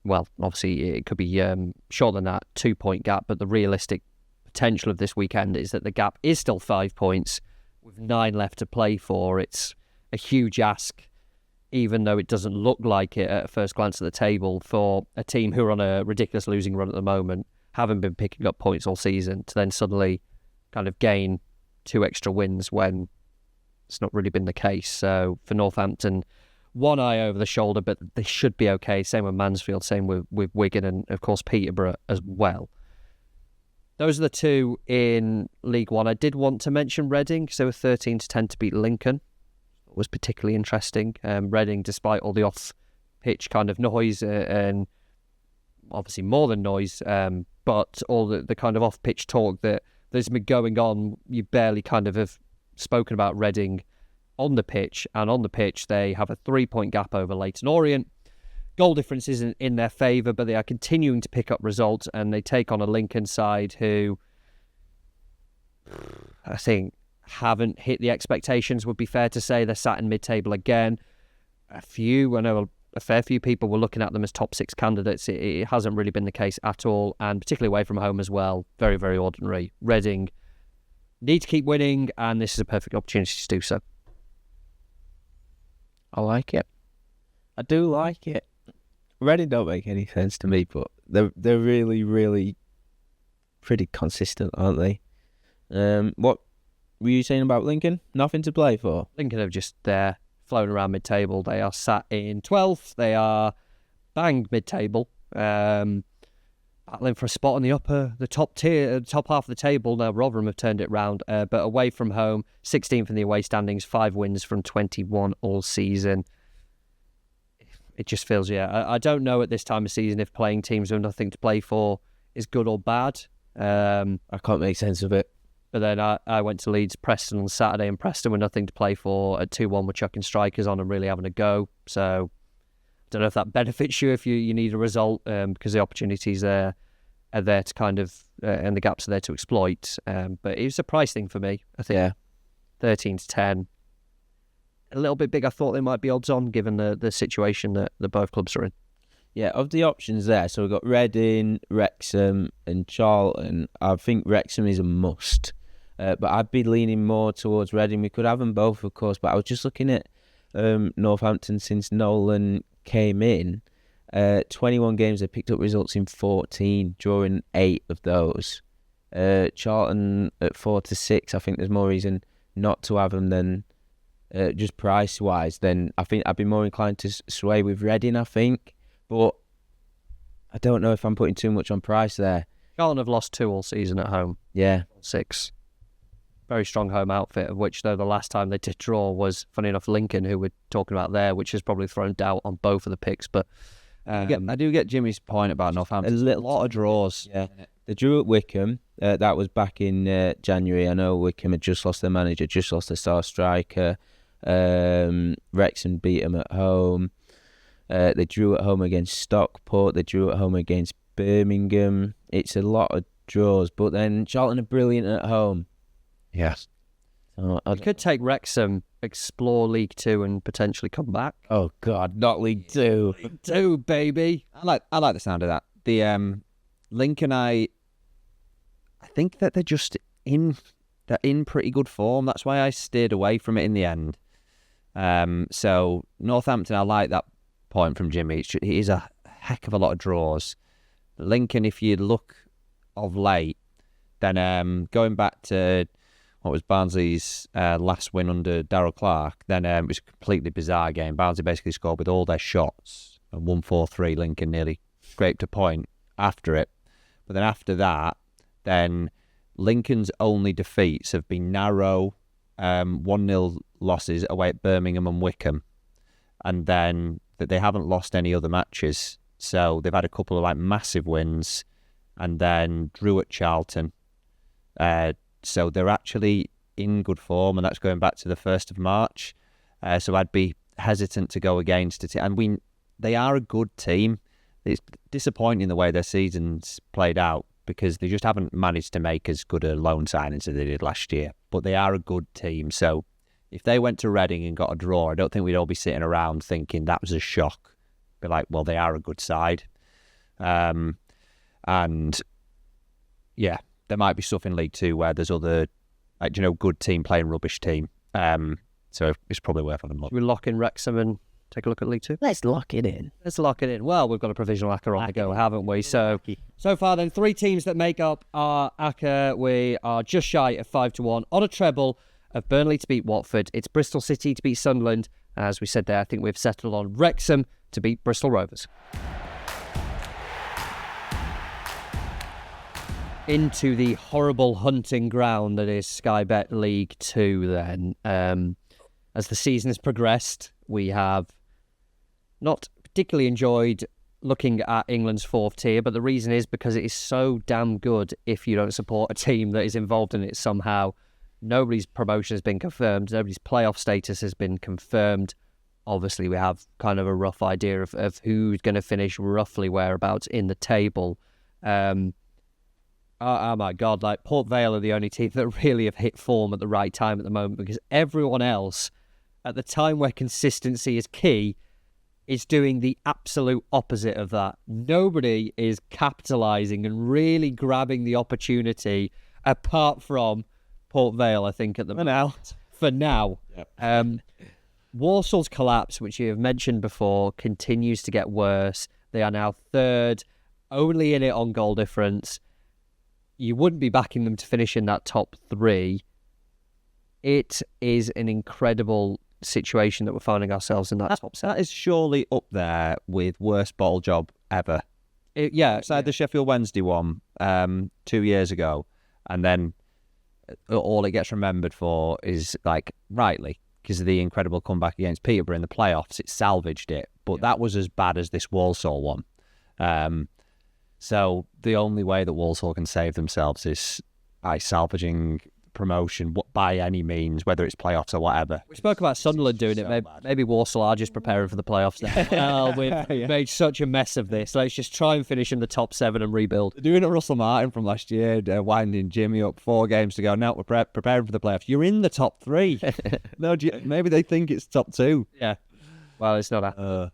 well, obviously it could be shorter than that, 2-point gap, but the realistic potential of this weekend is that the gap is still 5 points with 9 left to play for. It's a huge ask, even though it doesn't look like it at first glance at the table, for a team who are on a ridiculous losing run at the moment, haven't been picking up points all season, to then suddenly kind of gain 2 extra wins when it's not really been the case. So for Northampton, one eye over the shoulder, but they should be okay. Same with Mansfield, same with Wigan, and of course Peterborough as well. Those are the two in League One. I did want to mention Reading, because they were 13-10 to beat Lincoln. It was particularly interesting. Reading, despite all the off-pitch kind of noise, and obviously more than noise, but all the kind of off-pitch talk that's been going on, you barely kind of have spoken about Reading on the pitch. And on the pitch, they have a 3-point gap over Leyton Orient. Goal difference isn't in their favour, but they are continuing to pick up results, and they take on a Lincoln side who I think haven't hit the expectations, would be fair to say. They're sat in mid-table again. I know a fair few people were looking at them as top 6 candidates. It hasn't really been the case at all, and particularly away from home as well. Very, very ordinary. Reading need to keep winning, and this is a perfect opportunity to do so. I like it. I do like it. Reading don't make any sense to me, but they're really, really pretty consistent, aren't they? What were you saying about Lincoln? Nothing to play for? Lincoln are just there, floating around mid-table. They are sat in 12th. They are banged mid-table, battling for a spot on the top tier, top half of the table. Now Rotherham have turned it round, but away from home, 16th in the away standings, 5 wins from 21 all season. It just feels, I don't know at this time of season if playing teams with nothing to play for is good or bad. I can't make sense of it. But then I went to Leeds Preston on Saturday, and Preston with nothing to play for at 2-1 with chucking strikers on and really having a go. So I don't know if that benefits you if you need a result, because the opportunities there are there to kind of, and the gaps are there to exploit. But it was a price thing for me, I think. 13-10. A little bit big. I thought they might be odds on, given the situation that both clubs are in. Yeah, of the options there, so we've got Reading, Wrexham and Charlton. I think Wrexham is a must, but I'd be leaning more towards Reading. We could have them both, of course, but I was just looking at Northampton since Nolan came in. 21 games, they picked up results in 14, drawing 8 of those. Charlton at 4-6, I think there's more reason not to have them than just price-wise. Then I think I'd be more inclined to sway with Reading, I think. But I don't know if I'm putting too much on price there. Charlton have lost 2 all season at home. Yeah. 6. Very strong home outfit, of which, though, the last time they did draw was, funny enough, Lincoln, who we're talking about there, which has probably thrown doubt on both of the picks. But I do get Jimmy's point about Northampton. A lot of draws. Yeah. They drew at Wickham. That was back in January. I know Wickham had just lost their manager, just lost their star striker. Wrexham beat them at home. They drew at home against Stockport. They drew at home against Birmingham. It's a lot of draws, but then Charlton are brilliant at home. Yes. So you could take Wrexham, explore League 2 and potentially come back. Oh, God, not League 2. League 2, baby. I like the sound of that. The Lincoln, I think that they're just in pretty good form. That's why I steered away from it in the end. So Northampton, I like that point from Jimmy. It is a heck of a lot of draws. Lincoln, if you look of late, then going back to what was Barnsley's last win under Darryl Clark, then it was a completely bizarre game. Barnsley basically scored with all their shots and 1-4-3. Lincoln nearly scraped a point after it. But then after that, then Lincoln's only defeats have been narrow 1-0 losses away at Birmingham and Wickham. And then that they haven't lost any other matches. So they've had a couple of massive wins and then drew at Charlton. So they're actually in good form, and that's going back to the 1st of March. So I'd be hesitant to go against it. And they are a good team. It's disappointing the way their season's played out because they just haven't managed to make as good a loan signings as they did last year. But they are a good team. So if they went to Reading and got a draw, I don't think we'd all be sitting around thinking that was a shock. Be like, well, they are a good side. And yeah, there might be stuff in League 2 where there's other, good team playing rubbish team. So it's probably worth having a look. Should we lock in Wrexham and take a look at League 2? Let's lock it in. Well, we've got a provisional Acca on the go, haven't we? So far then, 3 teams that make up our Acca. We are just shy of 5-1 on a treble of Burnley to beat Watford. It's Bristol City to beat Sunderland, As we said there, I think we've settled on Wrexham to beat Bristol Rovers. Into the horrible hunting ground that is Sky Bet League 2 then. As the season has progressed, we have not particularly enjoyed looking at England's fourth tier, but the reason is because it is so damn good if you don't support a team that is involved in it somehow. Nobody's promotion has been confirmed. Nobody's playoff status has been confirmed. Obviously, we have kind of a rough idea of who's going to finish roughly whereabouts in the table. Oh my God, like Port Vale are the only team that really have hit form at the right time at the moment, because everyone else, at the time where consistency is key, is doing the absolute opposite of that. Nobody is capitalising and really grabbing the opportunity, apart from Port Vale, I think, at the moment. For now. Yep. Walsall's collapse, which you have mentioned before, continues to get worse. They are now third, only in it on goal difference. You wouldn't be backing them to finish in that top 3. It is an incredible situation that we're finding ourselves in that top 7. That is surely up there with worst bottle job ever. Outside the Sheffield Wednesday one 2 years ago, and then all it gets remembered for is, like, rightly, because of the incredible comeback against Peterborough in the playoffs, it salvaged it. But that was as bad as this Walsall one. So the only way that Walsall can save themselves is by salvaging promotion by any means, whether it's playoffs or whatever. We spoke about Sunderland doing it. Maybe Walsall are just preparing for the playoffs now. Well, we've made such a mess of this. Let's just try and finish in the top 7 and rebuild. Doing it Russell Martin from last year, winding Jimmy up 4 games to go. Now we're preparing for the playoffs. You're in the top 3. No, maybe they think it's top 2. Yeah. Well, it's not happening.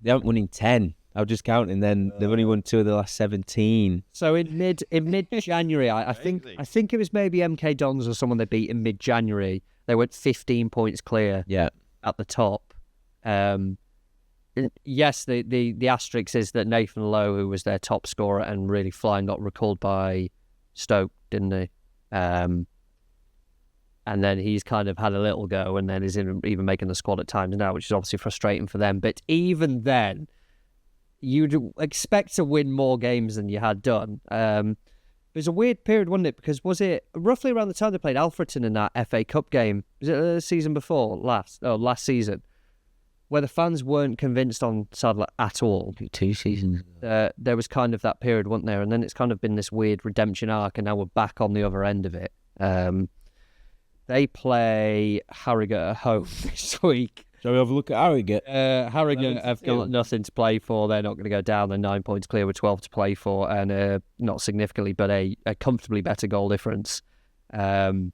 They haven't won in 10. I was just counting. Then they've only won 2 of the last 17. So in mid January, I think it was maybe MK Dons or someone they beat in mid January. They went 15 points clear. Yeah. At the top. Yes, the asterisk is that Nathan Lowe, who was their top scorer and really flying, got recalled by Stoke, didn't he? And then he's kind of had a little go, and then is even making the squad at times now, which is obviously frustrating for them. But even then, you'd expect to win more games than you had done. It was a weird period, wasn't it? Because was it roughly around the time they played Alfreton in that FA Cup game? Was it the season before? Last season, where the fans weren't convinced on Sadler at all. 2 seasons. There was kind of that period, wasn't there? And then it's kind of been this weird redemption arc, and now we're back on the other end of it. They play Harrogate at home this week. Shall we have a look at Harrogate? Harrogate have got nothing to play for. They're not going to go down. They're 9 points clear with 12 to play for, and not significantly, but a comfortably better goal difference. I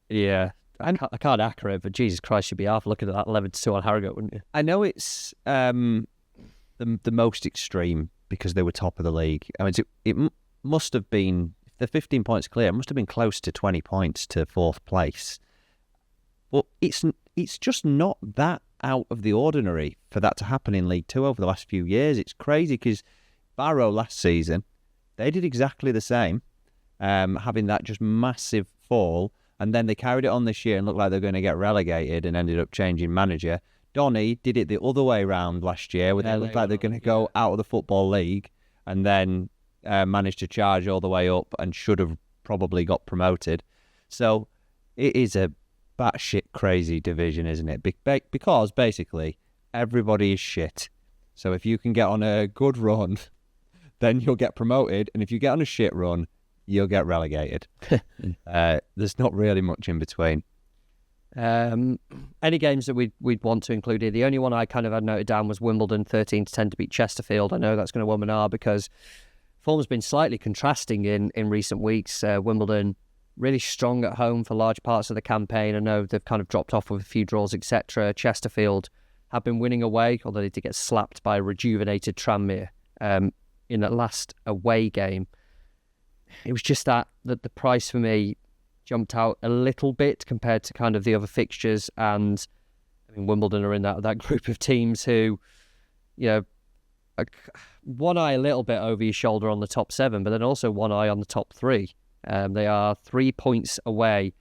can't Acca it, but Jesus Christ, you'd be half looking at that 11-2 on Harrogate, wouldn't you? I know it's the most extreme because they were top of the league. I mean, it must have been, if they're 15 points clear, it must have been close to 20 points to 4th place. But it's just not that out of the ordinary for that to happen in League 2 over the last few years. It's crazy because Barrow last season, they did exactly the same, having that just massive fall, and then they carried it on this year and looked like they were going to get relegated and ended up changing manager. Donny did it the other way round last year, where they looked like they're going to go out of the Football League and then managed to charge all the way up and should have probably got promoted. So it is a batshit crazy division, isn't it? Because basically everybody is shit. So if you can get on a good run, then you'll get promoted, and if you get on a shit run, you'll get relegated. There's not really much in between. Any games that we'd want to include here? The only one I kind of had noted down was Wimbledon 13-10 to beat Chesterfield. I know that's going to woman are because form's been slightly contrasting in recent weeks. Wimbledon really strong at home for large parts of the campaign. I know they've kind of dropped off with a few draws, etc. Chesterfield have been winning away, although they did get slapped by a rejuvenated Tranmere in that last away game. It was just that the price for me jumped out a little bit compared to kind of the other fixtures. And I mean, Wimbledon are in that group of teams who, you know, one eye a little bit over your shoulder on the top 7, but then also one eye on the top 3. They are 3 points away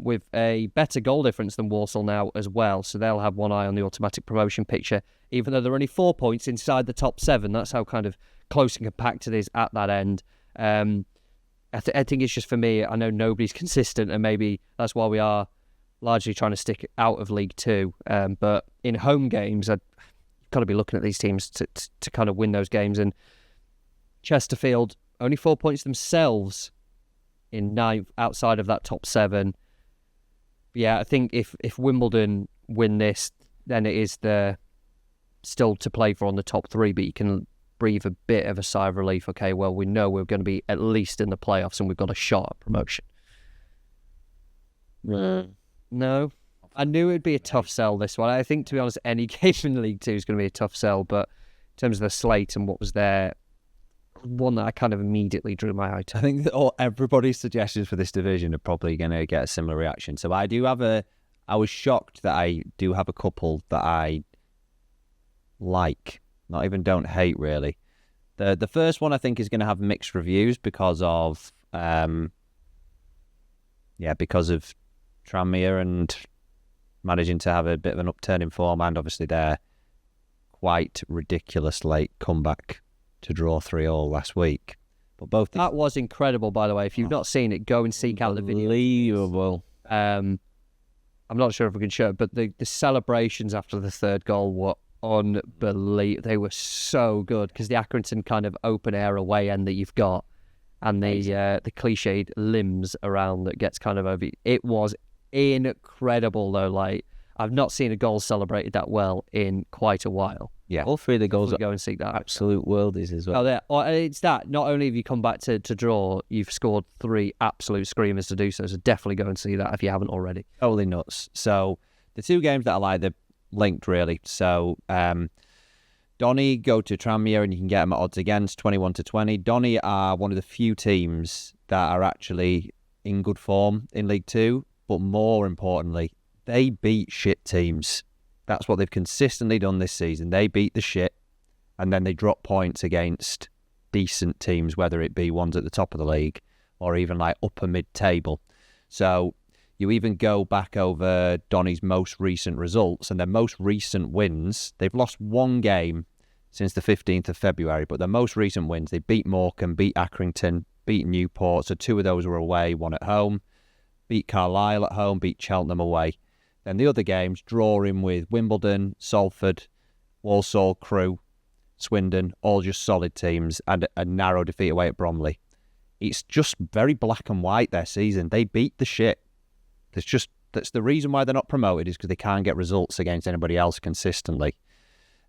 with a better goal difference than Walsall now as well. So they'll have one eye on the automatic promotion picture, even though they're only 4 points inside the top 7. That's how kind of close and compact it is at that end. I think it's just, for me, I know nobody's consistent, and maybe that's why we are largely trying to stick out of League Two. But in home games, I've got to be looking at these teams to kind of win those games. And Chesterfield, only 4 points themselves in 9th outside of that top 7. Yeah, I think if Wimbledon win this, then it is still to play for on the top 3, but you can breathe a bit of a sigh of relief. Okay, well, we know we're going to be at least in the playoffs and we've got a shot at promotion. No. I knew it'd be a tough sell, this one. I think, to be honest, any game in League Two is going to be a tough sell, but in terms of the slate and what was there, one that I kind of immediately drew my eye to. I think that everybody's suggestions for this division are probably going to get a similar reaction. So I was shocked that I do have a couple that I like, not even don't hate, really. The first one I think is going to have mixed reviews because of Tranmere and managing to have a bit of an upturn in form, and obviously their quite ridiculous late comeback to draw 3-3 last week. But that was incredible, by the way. If you've not seen it, go and seek out the video. Unbelievable. I'm not sure if we can show it, but the celebrations after the third goal were unbelievable. They were so good, because the Accrington kind of open air away end that you've got, and the cliched limbs around that gets kind of over. It was incredible, though. Like, I've not seen a goal celebrated that well in quite a while. Yeah, all 3 of the goals go and seek that. Absolute worldies as well. It's that. Not only have you come back to draw, you've scored 3 absolute screamers to do so. So definitely go and see that if you haven't already. Totally nuts. So the 2 games that I like, they're linked really. So Donny go to Tranmere, and you can get them at odds against 21-20. Donny are one of the few teams that are actually in good form in League Two, but more importantly, they beat shit teams. That's what they've consistently done this season. They beat the shit, and then they drop points against decent teams, whether it be ones at the top of the league or even like upper mid-table. So you even go back over Donny's most recent results, and their most recent wins, they've lost 1 game since the 15th of February, but their most recent wins, they beat Morecambe, beat Accrington, beat Newport, so 2 of those were away, 1 at home, beat Carlisle at home, beat Cheltenham away. Then the other games, drawing with Wimbledon, Salford, Walsall, Crewe, Swindon, all just solid teams, and a narrow defeat away at Bromley. It's just very black and white, their season. They beat the shit. That's the reason why they're not promoted, is because they can't get results against anybody else consistently.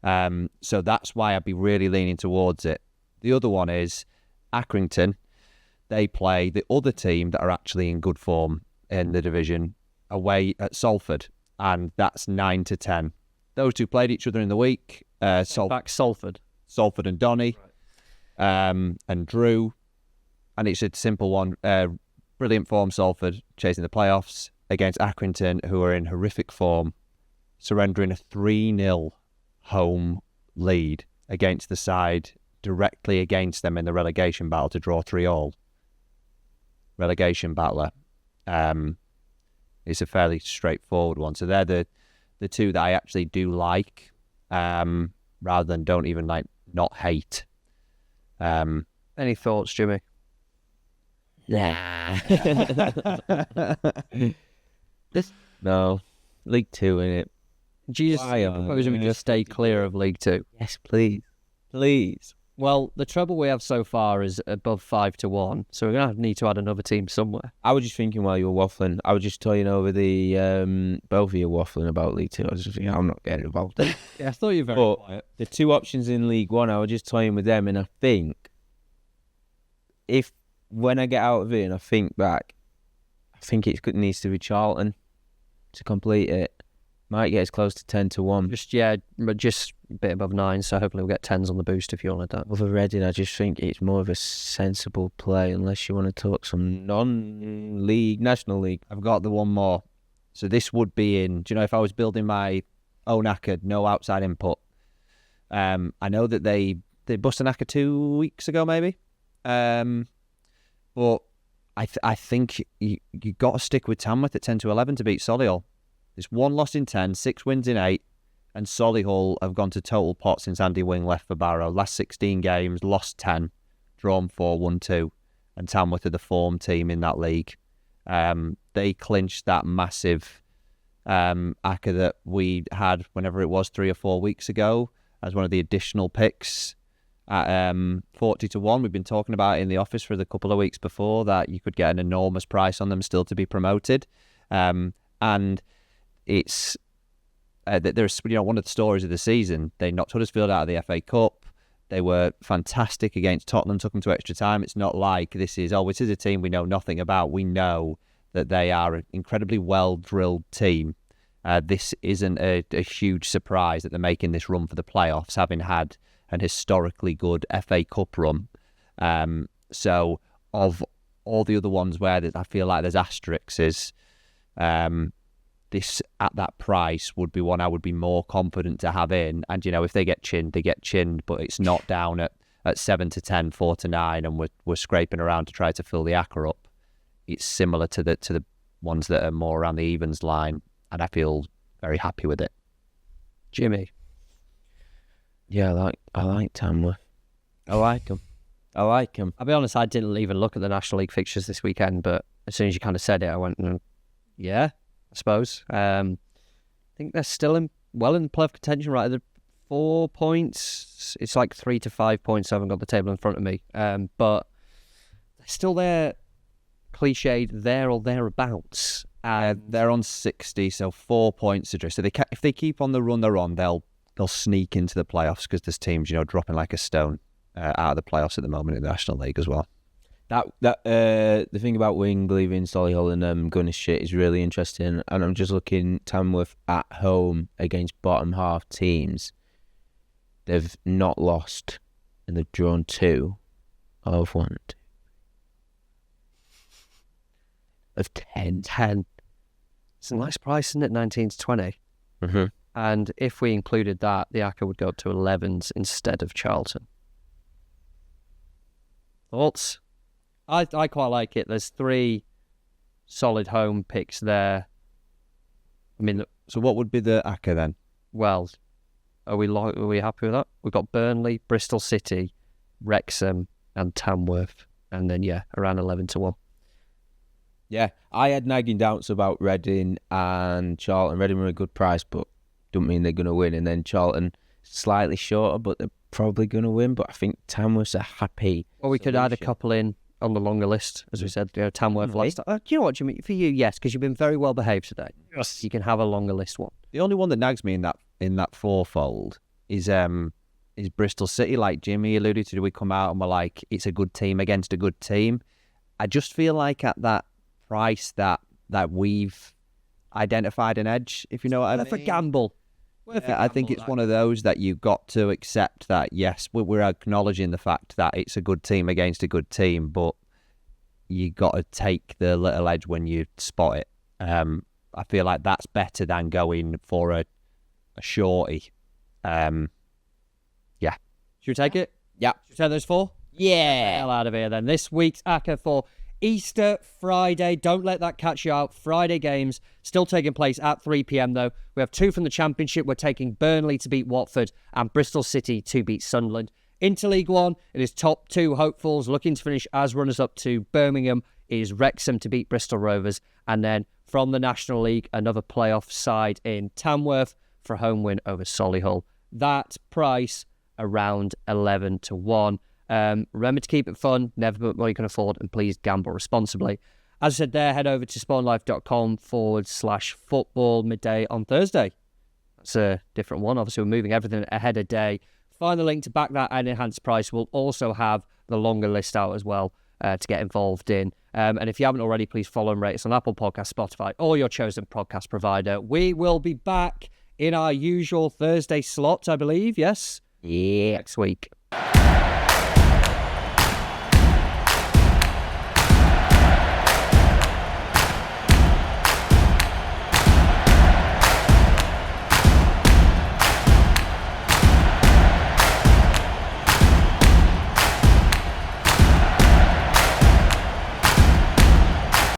So that's why I'd be really leaning towards it. The other one is Accrington. They play the other team that are actually in good form in the division away at Salford, and that's 9-10. Those 2 played each other in the week. Salford and Donny, and Drew, and it's a simple one. Brilliant form, Salford chasing the playoffs against Accrington, who are in horrific form, surrendering a 3-0 home lead against the side directly against them in the relegation battle to draw 3-3. Relegation battler. It's a fairly straightforward one. So they're the 2 that I actually do like, rather than don't even like not hate. Any thoughts, Jimmy? Nah. No. League Two, innit? Do you just propose we just stay clear of League Two? Yes, please. Please. Well, the trouble we have so far is above 5-1, so we're going to need to add another team somewhere. I was just thinking while you were waffling, I was just toying over the, both of you waffling about League Two. I was just thinking, I'm not getting involved. Yeah, I thought you were very quiet. The 2 options in League One, I was just toying with them, and I think, when I get out of it and I think back, I think it needs to be Charlton to complete it. Might get as close to 10-1. Just a bit above 9, so hopefully we'll get 10s on the boost if you want that. Other Reading, I just think it's more of a sensible play, unless you want to talk some non-league, National League. I've got the one more. So this would be in, do you know, if I was building my own Acca, no outside input, I know that they busted an Acca 2 weeks ago, maybe. But I think you got to stick with Tamworth at 10-11 to beat Solihull. There's 1 loss in 10, 6 wins in 8, and Solihull have gone to total pot since Andy Wing left for Barrow. Last 16 games, lost 10, drawn 4, won 2, and Tamworth are the form team in that league. They clinched that massive Acca that we had whenever it was 3 or 4 weeks ago as one of the additional picks at 40-1. We've been talking about it in the office for the couple of weeks before that you could get an enormous price on them still to be promoted. And it's there's one of the stories of the season. They knocked Huddersfield out of the FA Cup. They were fantastic against Tottenham, took them to extra time. It's not like this is a team we know nothing about. We know that they are an incredibly well-drilled team. This isn't a huge surprise that they're making this run for the playoffs, having had an historically good FA Cup run. So of all the other ones where I feel like there's asterisks, this at that price would be one I would be more confident to have in. And, if they get chinned, they get chinned, but it's not down at 7-10, 4-9, and we're scraping around to try to fill the Acca up. It's similar to the ones that are more around the evens line, and I feel very happy with it. Jimmy? Yeah, I like Tamworth. I like them. I'll be honest, I didn't even look at the National League fixtures this weekend, but as soon as you kind of said it, I went, yeah, I suppose. I think they're still in playoff contention, right? They're 4 points. It's like 3 to 5 points. I haven't got the table in front of me. But they're still there, cliched there or thereabouts. They're on 60, so 4 points adrift. So if they keep on the run they're on, they'll sneak into the playoffs because there's teams, dropping like a stone out of the playoffs at the moment in the National League as well. The thing about Wing leaving Solihull and going to shit is really interesting. And I'm just looking Tamworth at home against bottom half teams. They've not lost, and they've drawn 2 of 1, 2, of 10. 10. It's a nice price, isn't it? 19 to 20. Mm-hmm. And if we included that, the Acca would go up to 11s instead of Charlton. Thoughts? I quite like it. There's 3 solid home picks there. I mean, so what would be the Acca then? Well, are we happy with that? We've got Burnley, Bristol City, Wrexham, and Tamworth, and then around 11-1. Yeah, I had nagging doubts about Reading and Charlton. Reading were a good price, but don't mean they're going to win. And then Charlton slightly shorter, but they're probably going to win. But I think Tamworth's a happy. Well, we could add a couple in on the longer list, as we said. Tamworth last time. Do you know what, Jimmy? For you, yes, because you've been very well behaved today. Yes, you can have a longer list one. The only one that nags me in that fourfold is Bristol City. Like Jimmy alluded to, we come out and we're like, it's a good team against a good team. I just feel like at that price that we've identified an edge, if you know what I mean. Worth a gamble. I think it's one of those that you've got to accept that, yes, we're acknowledging the fact that it's a good team against a good team, but you got to take the little edge when you spot it. I feel like that's better than going for a shorty. Should we take it? Yeah. Should we take those 4? Yeah. Hell out of here then. This week's Acca for Easter Friday. Don't let that catch you out. Friday games still taking place at 3 p.m. though. We have 2 from the Championship. We're taking Burnley to beat Watford and Bristol City to beat Sunderland. Into League One, it is top 2 hopefuls looking to finish as runners-up to Birmingham is Wrexham to beat Bristol Rovers. And then from the National League, another playoff side in Tamworth for a home win over Solihull. That price around 11-1. Remember to keep it fun, never put more you can afford, and please gamble responsibly. As I said there, head over to spawnlife.com/football midday on Thursday. That's a different one. Obviously, we're moving everything ahead of day. Find the link to back that and enhanced price. We'll also have the longer list out as well to get involved in. And if you haven't already, please follow and rate us on Apple Podcasts, Spotify, or your chosen podcast provider. We will be back in our usual Thursday slot, I believe. Yes? Yeah. Next week.